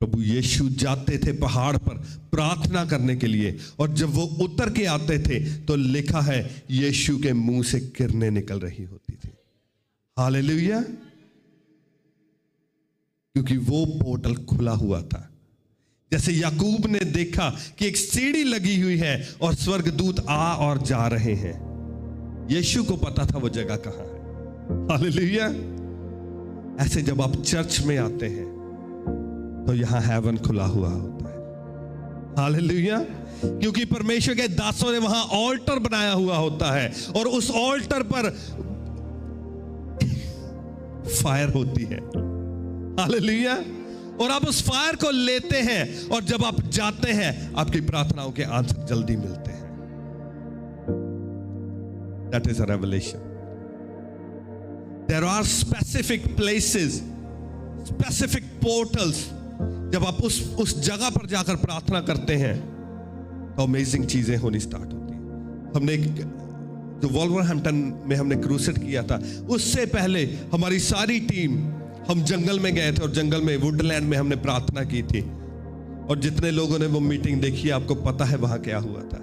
प्रभु यीशु जाते थे पहाड़ पर प्रार्थना करने के लिए और जब वो उतर के आते थे तो लिखा है यीशु के मुंह से किरणें निकल रही होती थी। हालेलुया, क्योंकि वो पोर्टल खुला हुआ था। जैसे याकूब ने देखा कि एक सीढ़ी लगी हुई है और स्वर्गदूत आ और जा रहे हैं, यीशु को पता था वो जगह कहां है। हालेलुया, ऐसे जब आप चर्च में आते हैं तो यहां हेवन खुला हुआ होता है। हालेलुया, क्योंकि परमेश्वर के दासों ने वहां ऑल्टर बनाया हुआ होता है और उस ऑल्टर पर फायर होती है। हालेलुया, और आप उस फायर को लेते हैं और जब आप जाते हैं आपकी प्रार्थनाओं के आंसर जल्दी मिलते हैं। That is a revelation. There are specific places, specific portals. जब आप उस जगह पर जाकर प्रार्थना करते हैं तो अमेजिंग चीजें होनी स्टार्ट होती हैं। हमने जो वॉल्वरहैम्पटन में हमने क्रूसेड किया था, उससे पहले हमारी सारी टीम हम जंगल में गए थे और जंगल में वुडलैंड में हमने प्रार्थना की थी और जितने लोगों ने वो मीटिंग देखी आपको पता है वहां क्या हुआ था।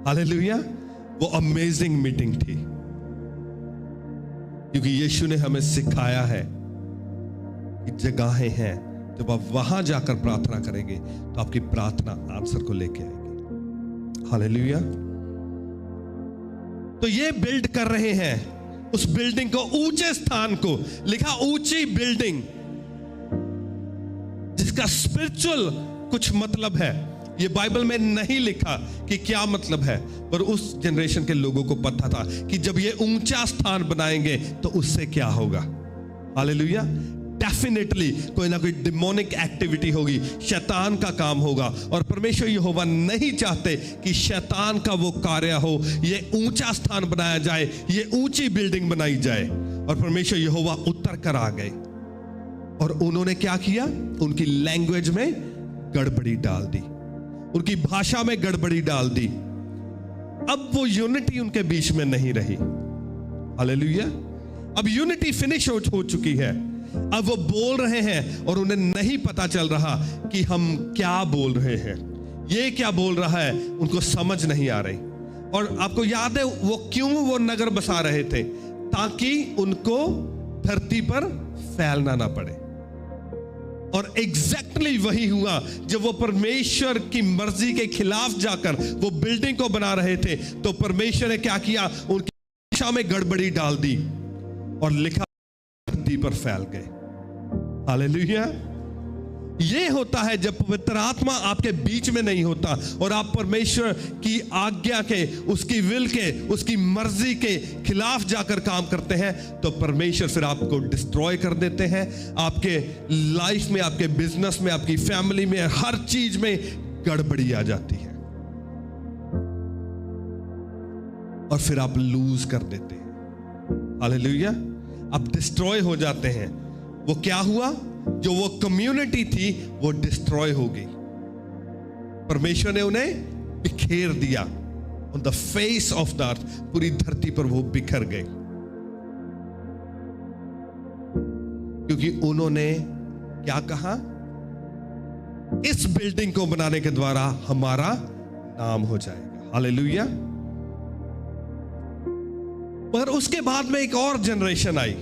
हालेलुया, वो अमेजिंग मीटिंग थी, क्योंकि यीशु ने हमें सिखाया है कि जगहें हैं जब आप वहां जाकर प्रार्थना करेंगे तो आपकी प्रार्थना आंसर को लेके आएगी। हालेलुया, तो ये बिल्ड कर रहे हैं उस बिल्डिंग को, ऊंचे स्थान को। लिखा ऊंची बिल्डिंग, जिसका स्पिरिचुअल कुछ मतलब है। ये बाइबल में नहीं लिखा कि क्या मतलब है, पर उस जनरेशन के लोगों को पता था कि जब ये ऊंचा स्थान बनाएंगे तो उससे क्या होगा। हालेलुया, डेफिनेटली कोई ना कोई डिमोनिक एक्टिविटी होगी, शैतान का काम होगा और परमेश्वर यहोवा नहीं चाहते कि शैतान का वो कार्य हो। ये ऊंचा स्थान बनाया जाए, ये ऊंची बिल्डिंग बनाई जाए। और परमेश्वर यहोवा उतर कर आ गए और उन्होंने क्या किया, उनकी लैंग्वेज में गड़बड़ी डाल दी, उनकी भाषा में गड़बड़ी डाल दी। अब वो यूनिटी उनके बीच में नहीं रही। हालेलुया, अब यूनिटी फिनिश हो चुकी है। अब वो बोल रहे हैं और उन्हें नहीं पता चल रहा कि हम क्या बोल रहे हैं, ये क्या बोल रहा है, उनको समझ नहीं आ रही। और आपको याद है वो क्यों वो नगर बसा रहे थे, ताकि उनको धरती पर फैलना ना पड़े। और एग्जैक्टली वही हुआ जब वो परमेश्वर की मर्जी के खिलाफ जाकर वो बिल्डिंग को बना रहे थे, तो परमेश्वर ने क्या किया, उनकी दिशा में गड़बड़ी डाल दी और लिखा धरती पर फैल गए। हालेलुया, ये होता है जब पवित्र आत्मा आपके बीच में नहीं होता और आप परमेश्वर की आज्ञा के, उसकी विल के, उसकी मर्जी के खिलाफ जाकर काम करते हैं, तो परमेश्वर फिर आपको डिस्ट्रॉय कर देते हैं। आपके लाइफ में, आपके बिजनेस में, आपकी फैमिली में, हर चीज में गड़बड़ी आ जाती है और फिर आप लूज कर देते हैं। हालेलुया, आप डिस्ट्रॉय हो जाते हैं। वो क्या हुआ, जो वो कम्युनिटी थी वो डिस्ट्रॉय हो गई, परमेश्वर ने उन्हें बिखेर दिया। On the face of the earth, पूरी धरती पर वो बिखर गए, क्योंकि उन्होंने क्या कहा, इस बिल्डिंग को बनाने के द्वारा हमारा नाम हो जाएगा। हालेलुया। पर उसके बाद में एक और जनरेशन आई।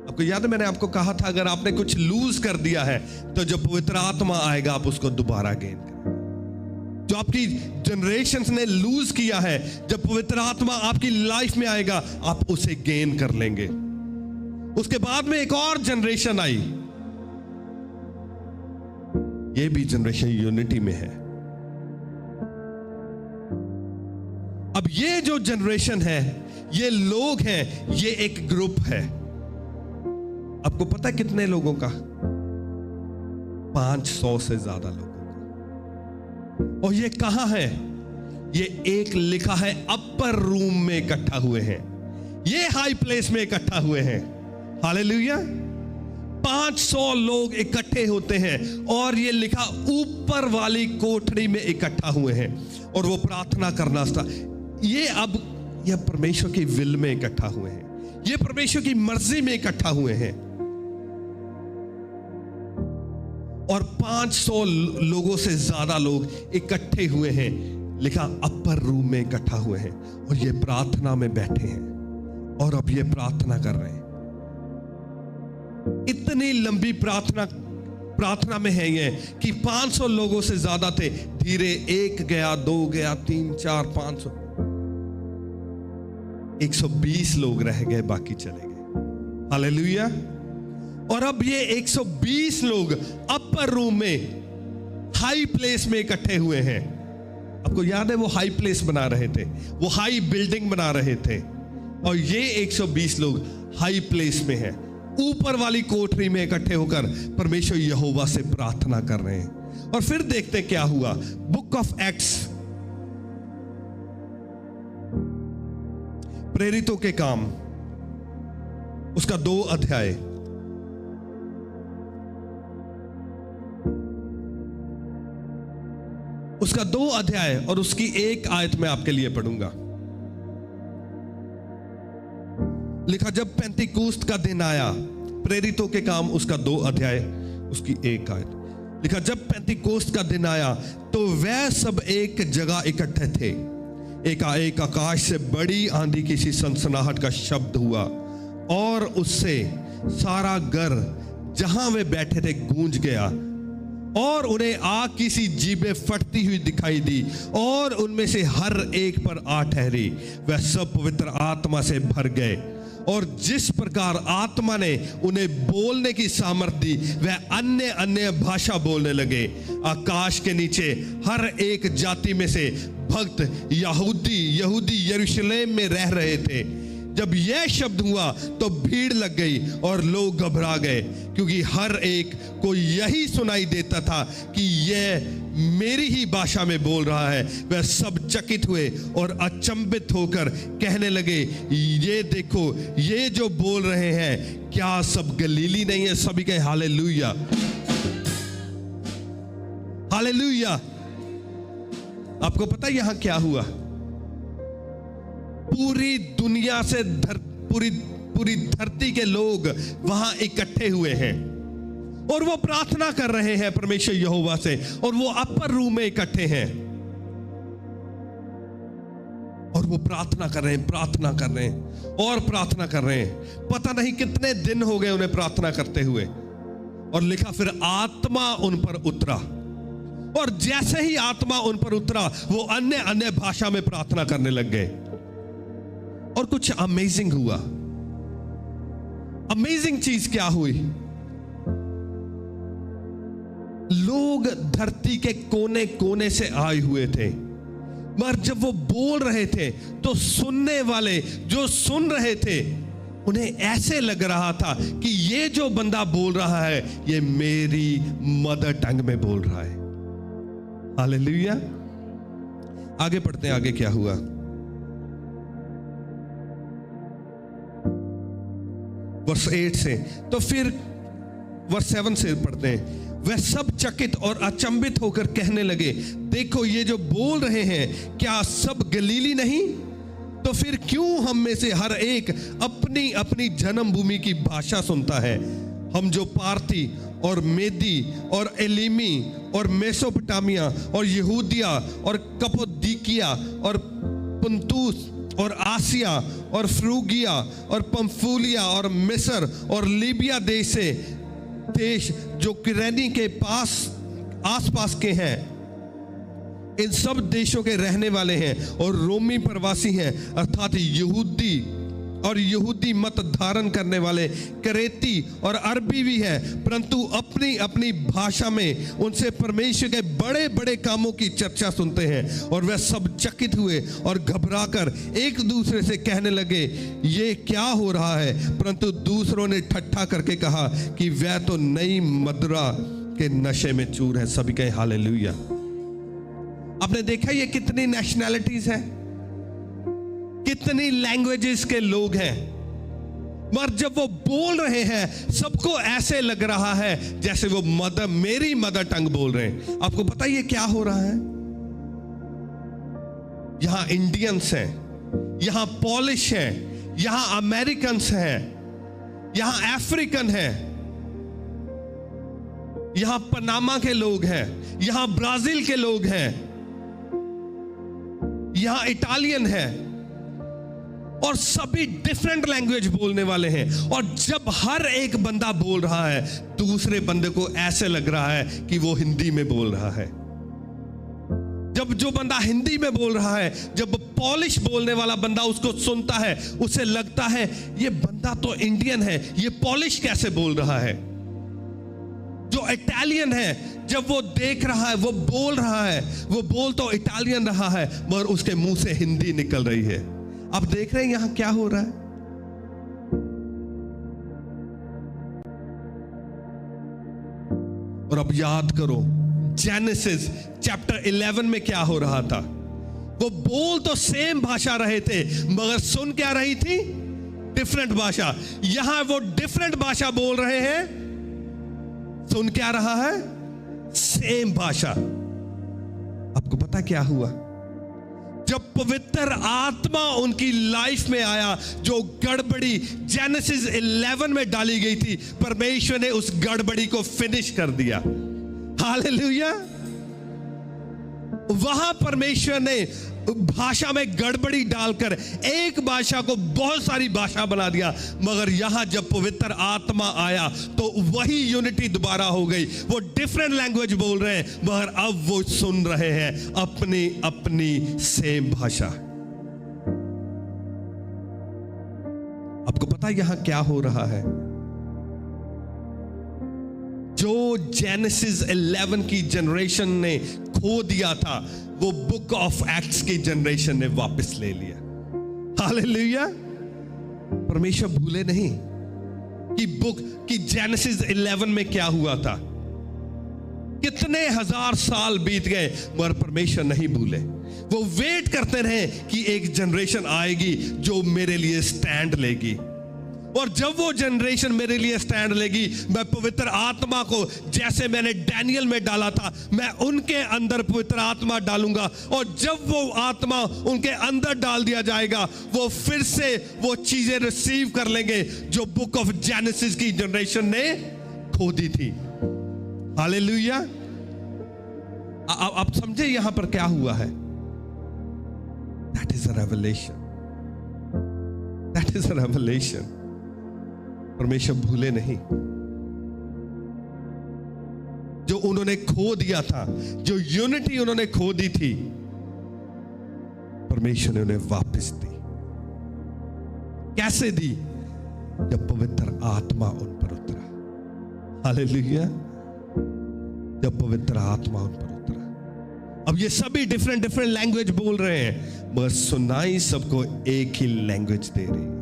आपको याद है मैंने आपको कहा था, अगर आपने कुछ लूज कर दिया है तो जब पवित्र आत्मा आएगा आप उसको दोबारा गेन करेंगे। जो आपकी जनरेशन ने लूज किया है, जब पवित्र आत्मा आपकी लाइफ में आएगा आप उसे गेन कर लेंगे। उसके बाद में एक और जनरेशन आई, ये भी जनरेशन यूनिटी में है। अब ये जो जनरेशन है, ये लोग हैं, ये एक ग्रुप है। आपको पता है कितने लोगों का? 500 से ज्यादा लोगों का। और ये कहां है? ये एक लिखा है अपर रूम में इकट्ठा हुए हैं, ये हाई प्लेस में इकट्ठा हुए हैं। हालेलुया। 500 लोग इकट्ठे होते हैं और ये लिखा ऊपर वाली कोठरी में इकट्ठा हुए हैं और वो प्रार्थना करना था। ये परमेश्वर की विल में इकट्ठा हुए हैं, ये परमेश्वर की मर्जी में इकट्ठा हुए हैं। और 500 लोगों से ज्यादा लोग इकट्ठे हुए हैं, लिखा अपर रूम में इकट्ठा हुए हैं और ये प्रार्थना में बैठे हैं और अब ये प्रार्थना कर रहे हैं। इतनी लंबी प्रार्थना में है ये कि 500 लोगों से ज्यादा थे, धीरे 1 गया, 2 गया, 3, 4, 500, 120 लोग रह गए, बाकी चले गए। हालेलुया। और अब ये 120 लोग अपर रूम में हाई प्लेस में इकट्ठे हुए हैं। आपको याद है वो हाई प्लेस बना रहे थे, वो हाई बिल्डिंग बना रहे थे, और ये 120 लोग हाई प्लेस में हैं, ऊपर वाली कोठरी में इकट्ठे होकर परमेश्वर यहोवा से प्रार्थना कर रहे हैं। और फिर देखते क्या हुआ। बुक ऑफ एक्ट्स, प्रेरितों के काम, उसका 2 अध्याय, उसका 2 अध्याय और उसकी 1 आयत में आपके लिए पढ़ूंगा। लिखा जब पेंतीकोस्त का दिन आया, प्रेरितों के काम उसका 2 अध्याय उसकी 1 आयत, लिखा जब पेंतीकोस्त का दिन आया तो वह सब एक जगह इकट्ठे थे। एकाएक आकाश से बड़ी आंधी की सी सनसनाहट का शब्द हुआ और उससे सारा घर जहां वे बैठे थे गूंज गया, और उन्हें आग की सी जीभें फटती हुई दिखाई दी और उनमें से हर एक पर आ ठहरी। वह सब पवित्र आत्मा से भर गए और जिस प्रकार आत्मा ने उन्हें बोलने की सामर्थ दी, वह अन्य अन्य भाषा बोलने लगे। आकाश के नीचे हर एक जाति में से भक्त यहूदी यरूशलेम में रह रहे थे। जब यह शब्द हुआ तो भीड़ लग गई और लोग घबरा गए, क्योंकि हर एक को यही सुनाई देता था कि यह मेरी ही भाषा में बोल रहा है। वह सब चकित हुए और अचंभित होकर कहने लगे, ये देखो, ये जो बोल रहे हैं क्या सब गलीली नहीं है? सभी कहे हालेलुया, हालेलुया। आपको पता है यहां क्या हुआ? पूरी दुनिया से पूरी धरती के लोग वहां इकट्ठे हुए हैं और वो प्रार्थना कर रहे हैं परमेश्वर यहोवा से, और वो अपर रूम में इकट्ठे हैं और वो प्रार्थना कर रहे हैं, प्रार्थना कर रहे हैं और प्रार्थना कर रहे हैं। पता नहीं कितने दिन हो गए उन्हें प्रार्थना करते हुए। और लिखा फिर आत्मा उन पर उतरा, और जैसे ही आत्मा उन पर उतरा वो अन्य अन्य भाषा में प्रार्थना करने लग गए। और कुछ अमेजिंग हुआ। अमेजिंग चीज क्या हुई? लोग धरती के कोने कोने से आए हुए थे, मगर जब वो बोल रहे थे तो सुनने वाले जो सुन रहे थे उन्हें ऐसे लग रहा था कि ये जो बंदा बोल रहा है ये मेरी मदर टंग में बोल रहा है। हालेलुया। आगे पढ़ते हैं, आगे क्या हुआ। वर्स 8 से, तो फिर वर्स 7 से पढ़ते हैं। वह सब चकित और अचंभित होकर कहने लगे, देखो ये जो बोल रहे हैं क्या सब गलीली नहीं? तो फिर क्यों हम में से हर एक अपनी अपनी जन्मभूमि की भाषा सुनता है? हम जो पार्थी और मेदी और एलीमी और मेसोपोटामिया और यहूदिया और कप्पदोकिया और पुन्तुस और आसिया और फ्रूगिया और पंफूलिया और मिस्र और लीबिया देश जो किरेनी के पास आसपास के हैं, इन सब देशों के रहने वाले हैं और रोमी प्रवासी हैं, अर्थात यहूदी मत धारण करने वाले करेती और अरबी भी हैं, परंतु अपनी अपनी भाषा में उनसे परमेश्वर के बड़े बड़े कामों की चर्चा सुनते हैं। और वे सब चकित हुए और घबराकर एक दूसरे से कहने लगे, ये क्या हो रहा है? परंतु दूसरों ने ठट्ठा करके कहा कि वह तो नई मदिरा के नशे में चूर है। सभी कहे हालेलुया। आपने देखा ये कितनी नेशनैलिटीज हैं, कितनी लैंग्वेजेस के लोग हैं, मगर जब वो बोल रहे हैं सबको ऐसे लग रहा है जैसे वो मेरी मदर टंग बोल रहे हैं। आपको पता है ये क्या हो रहा है? यहां इंडियंस हैं, यहां पॉलिश हैं, यहां अमेरिकन्स हैं, यहां अफ्रीकन हैं, यहां पनामा के लोग हैं, यहां ब्राजील के लोग हैं, यहां इटालियन है और सभी डिफरेंट लैंग्वेज बोलने वाले हैं। और जब हर एक बंदा बोल रहा है, दूसरे बंदे को ऐसे लग रहा है कि वो हिंदी में बोल रहा है। जब जो बंदा हिंदी में बोल रहा है, जब पॉलिश बोलने वाला बंदा उसको सुनता है, उसे लगता है ये बंदा तो इंडियन है, ये पॉलिश कैसे बोल रहा है। जो इटालियन है, जब वो देख रहा है, वो बोल रहा है, वो बोल तो इटालियन रहा है, मगर उसके मुंह से हिंदी निकल रही है। आप देख रहे हैं यहां क्या हो रहा है? और अब याद करो जेनेसिस चैप्टर 11 में क्या हो रहा था। वो बोल तो सेम भाषा रहे थे, मगर सुन क्या रही थी? डिफरेंट भाषा। यहां वो डिफरेंट भाषा बोल रहे हैं, सुन क्या रहा है? सेम भाषा। आपको पता क्या हुआ? जब पवित्र आत्मा उनकी लाइफ में आया, जो गड़बड़ी जेनेसिस 11 में डाली गई थी, परमेश्वर ने उस गड़बड़ी को फिनिश कर दिया। हालेलुया। वहां परमेश्वर ने भाषा में गड़बड़ी डालकर एक भाषा को बहुत सारी भाषा बना दिया, मगर यहां जब पवित्र आत्मा आया तो वही यूनिटी दोबारा हो गई। वो डिफरेंट लैंग्वेज बोल रहे हैं, मगर अब वो सुन रहे हैं अपनी अपनी सेम भाषा। आपको पता है यहां क्या हो रहा है? जो जेनेसिस 11 की जनरेशन ने खो दिया था, वो बुक ऑफ एक्ट्स की जनरेशन ने वापस ले लिया। हालेलुया। परमेश्वर भूले नहीं कि बुक की जेनेसिस 11 में क्या हुआ था। कितने हजार साल बीत गए, मगर परमेश्वर नहीं भूले। वो वेट करते रहे कि एक जनरेशन आएगी जो मेरे लिए स्टैंड लेगी, और जब वो जनरेशन मेरे लिए स्टैंड लेगी, मैं पवित्र आत्मा को जैसे मैंने डैनियल में डाला था, मैं उनके अंदर पवित्र आत्मा डालूंगा। और जब वो आत्मा उनके अंदर डाल दिया जाएगा, वो फिर से वो चीजें रिसीव कर लेंगे जो बुक ऑफ जेनेसिस की जनरेशन ने खो दी थी। हालेलुया। आप समझे यहां पर क्या हुआ है? That is a revelation. That is a revelation. परमेश्वर भूले नहीं। जो उन्होंने खो दिया था, जो यूनिटी उन्होंने खो दी थी, परमेश्वर ने उन्हें वापस दी। कैसे दी? जब पवित्र आत्मा उन पर उतरा। हालेलुया। जब पवित्र आत्मा उन पर उतरा। अब ये सभी डिफरेंट डिफरेंट लैंग्वेज बोल रहे हैं, बस सुनाई सबको एक ही लैंग्वेज दे रही है।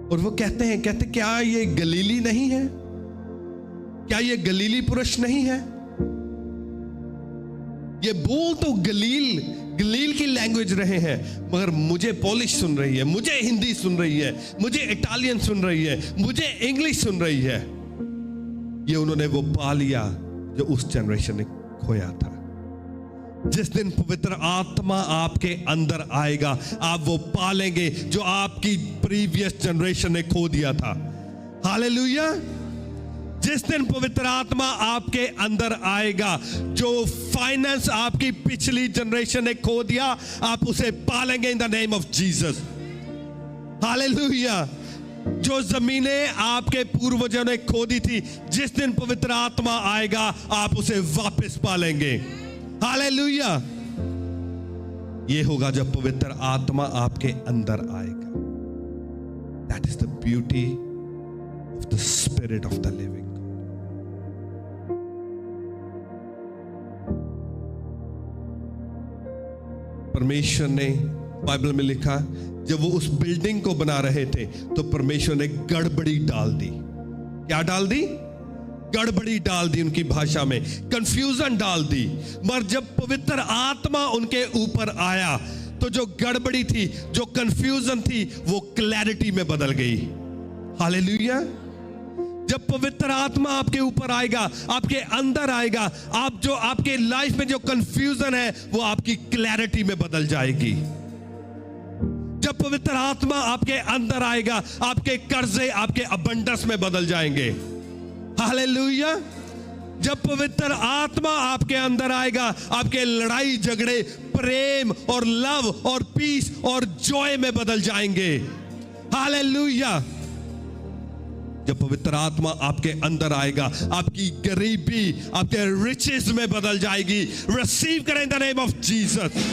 और वो कहते क्या ये गलीली नहीं है? क्या ये गलीली पुरुष नहीं है? ये बोल तो गलील की लैंग्वेज रहे हैं, मगर मुझे पॉलिश सुन रही है, मुझे हिंदी सुन रही है, मुझे इटालियन सुन रही है, मुझे इंग्लिश सुन रही है। ये उन्होंने वो पा लिया जो उस जनरेशन ने खोया था। जिस दिन पवित्र आत्मा आपके अंदर आएगा, आप वो पालेंगे जो आपकी प्रीवियस जनरेशन ने खो दिया था। हालेलुया। जिस दिन पवित्र आत्मा आपके अंदर आएगा, जो फाइनेंस आपकी पिछली जनरेशन ने खो दिया, आप उसे पालेंगे in the name of Jesus. Hallelujah. जो जमीनें आपके पूर्वजों ने खोदी थी, जिस दिन पवित्र आत्मा आएगा आप उसे वापस पालेंगे। हालेलुया। ये होगा जब पवित्र आत्मा आपके अंदर आएगा। That is the beauty of the spirit of the living. परमेश्वर ने बाइबल में लिखा, जब वो उस बिल्डिंग को बना रहे थे तो परमेश्वर ने गड़बड़ी डाल दी। क्या डाल दी? गड़बड़ी डाल दी। उनकी भाषा में कंफ्यूजन डाल दी। मगर जब पवित्र आत्मा उनके ऊपर आया तो जो गड़बड़ी थी, जो कंफ्यूजन थी, वो क्लैरिटी में बदल गई। हालेलुया। जब पवित्र आत्मा आपके ऊपर आएगा, आपके अंदर आएगा, आप जो आपके लाइफ में जो कंफ्यूजन है वो आपकी क्लैरिटी में बदल जाएगी। जब पवित्र आत्मा आपके अंदर आएगा, आपके कर्जे आपके अबंडस में बदल जाएंगे। हालेलुया। जब पवित्र आत्मा आपके अंदर आएगा, आपके लड़ाई झगड़े प्रेम और लव और पीस और जॉय में बदल जाएंगे। हालेलुया। जब पवित्र आत्मा आपके अंदर आएगा, आपकी गरीबी आपके रिचेस में बदल जाएगी। रिसीव करें in the name of Jesus.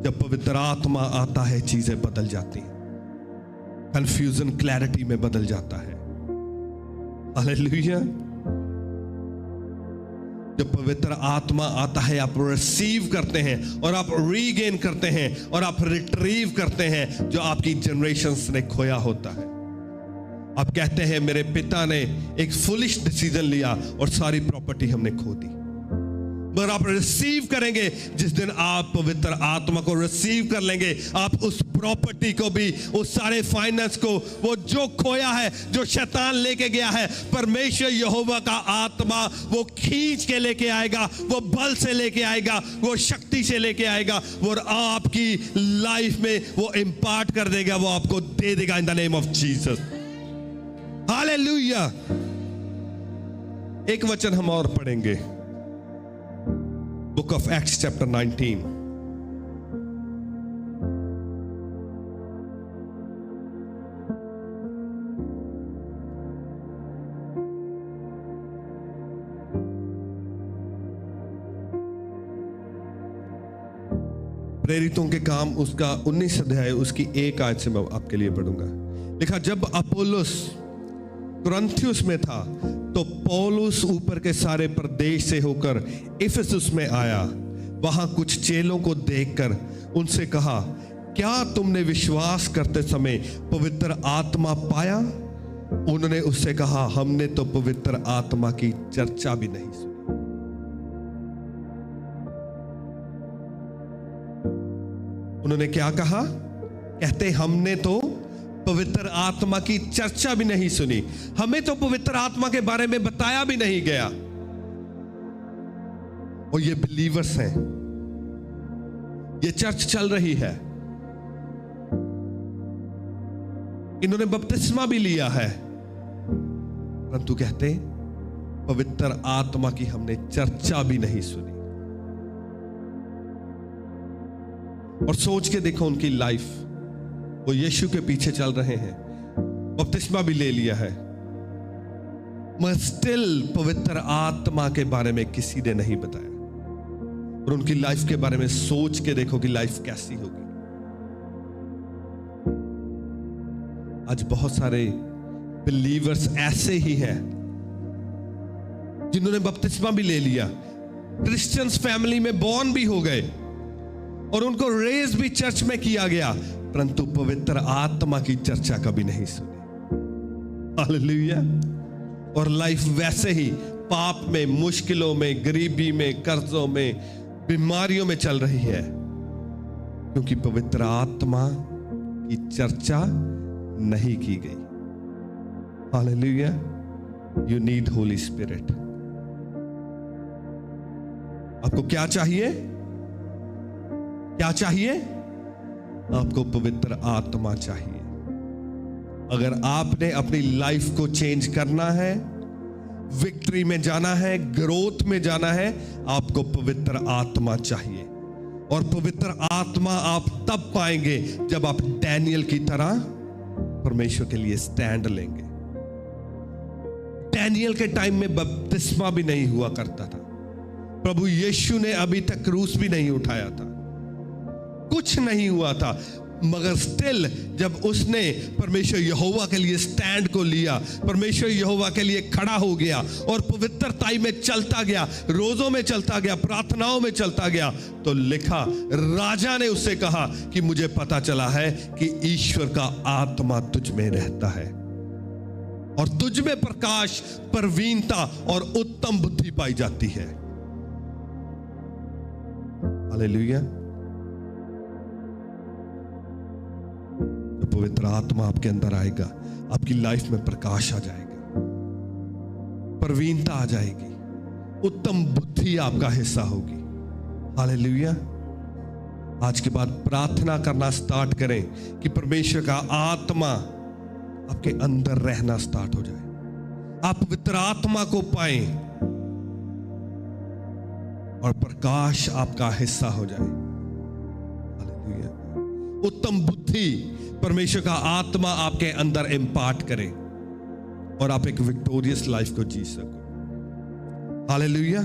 जब पवित्र आत्मा आता है, चीजें बदल जाती हैं। कंफ्यूजन क्लैरिटी में बदल जाता है। हालेलुया। जब पवित्र आत्मा आता है, आप रिसीव करते हैं और आप रीगेन करते हैं और आप रिट्रीव करते हैं जो आपकी जनरेशंस ने खोया होता है। आप कहते हैं, मेरे पिता ने एक फुलिश डिसीजन लिया और सारी प्रॉपर्टी हमने खो दी। मगर आप रिसीव करेंगे, जिस दिन आप पवित्र आत्मा को रिसीव कर लेंगे, आप उस प्रॉपर्टी को भी, उस सारे फाइनेंस को, वो जो खोया है, जो शैतान लेके गया है, परमेश्वर यहोवा का आत्मा वो खींच के लेके आएगा, वो बल से लेके आएगा, वो शक्ति से लेके आएगा और आपकी लाइफ में वो इम्पार्ट कर देगा, वो आपको दे देगा in the name of Jesus. Hallelujah. एक वचन हम और पढ़ेंगे, Book of Acts chapter 19. प्रेरितों के काम उसका 19 अध्याय उसकी 1 आयत से मैं आपके लिए पढ़ूंगा। लिखा, जब अपोलोस कुरिन्थुस में था तो पौलुस ऊपर के सारे प्रदेश से होकर इफिसुस में आया। वहां कुछ चेलों को देखकर उनसे कहा, क्या तुमने विश्वास करते समय पवित्र आत्मा पाया? उन्होंने उससे कहा, हमने तो पवित्र आत्मा की चर्चा भी नहीं सुनी। उन्होंने क्या कहा? कहते, हमने तो पवित्र आत्मा की चर्चा भी नहीं सुनी, हमें तो पवित्र आत्मा के बारे में बताया भी नहीं गया। और ये बिलीवर्स हैं, ये चर्च चल रही है, इन्होंने बपतिस्मा भी लिया है, परंतु कहते पवित्र आत्मा की हमने चर्चा भी नहीं सुनी। और सोच के देखो उनकी लाइफ, वो यीशु के पीछे चल रहे हैं, बपतिस्मा भी ले लिया है, मगर स्टिल पवित्र आत्मा के बारे में किसी ने नहीं बताया। और उनकी लाइफ के बारे में सोच के देखो कि लाइफ कैसी होगी। आज बहुत सारे बिलीवर्स ऐसे ही हैं जिन्होंने बपतिस्मा भी ले लिया, क्रिश्चियंस फैमिली में बॉर्न भी हो गए और उनको रेज भी चर्च में किया गया, परंतु पवित्र आत्मा की चर्चा कभी नहीं सुनी। हालेलुया। और लाइफ वैसे ही पाप में, मुश्किलों में, गरीबी में, कर्जों में, बीमारियों में चल रही है, क्योंकि पवित्र आत्मा की चर्चा नहीं की गई। Hallelujah. You need Holi spirit. आपको क्या चाहिए? क्या चाहिए? आपको पवित्र आत्मा चाहिए। अगर आपने अपनी लाइफ को चेंज करना है, विक्ट्री में जाना है, ग्रोथ में जाना है, आपको पवित्र आत्मा चाहिए। और पवित्र आत्मा आप तब पाएंगे जब आप डैनियल की तरह परमेश्वर के लिए स्टैंड लेंगे। डैनियल के टाइम में बपतिस्मा भी नहीं हुआ करता था। प्रभु यीशु ने अभी तक क्रूस भी नहीं उठाया था, कुछ नहीं हुआ था, मगर स्टिल जब उसने परमेश्वर यहोवा के लिए स्टैंड को लिया, परमेश्वर यहोवा के लिए खड़ा हो गया और पवित्रताई में चलता गया, रोजों में चलता गया, प्रार्थनाओं में चलता गया, तो लिखा, राजा ने उससे कहा कि मुझे पता चला है कि ईश्वर का आत्मा तुझ में रहता है और तुझ में प्रकाश, प्रवीणता और उत्तम बुद्धि पाई जाती है। हालेलुया। पवित्र आत्मा आपके अंदर आएगा, आपकी लाइफ में प्रकाश आ जाएगा, प्रवीणता आ जाएगी, उत्तम बुद्धि आपका हिस्सा होगी। हालेलुया। आज के बाद प्रार्थना करना स्टार्ट करें कि परमेश्वर का आत्मा आपके अंदर रहना स्टार्ट हो जाए, आप पवित्र आत्मा को पाएं और प्रकाश आपका हिस्सा हो जाए। हालेलुया। उत्तम बुद्धि परमेश्वर का आत्मा आपके अंदर इम्पार्ट करे और आप एक विक्टोरियस लाइफ को जी सको। हालेलुया।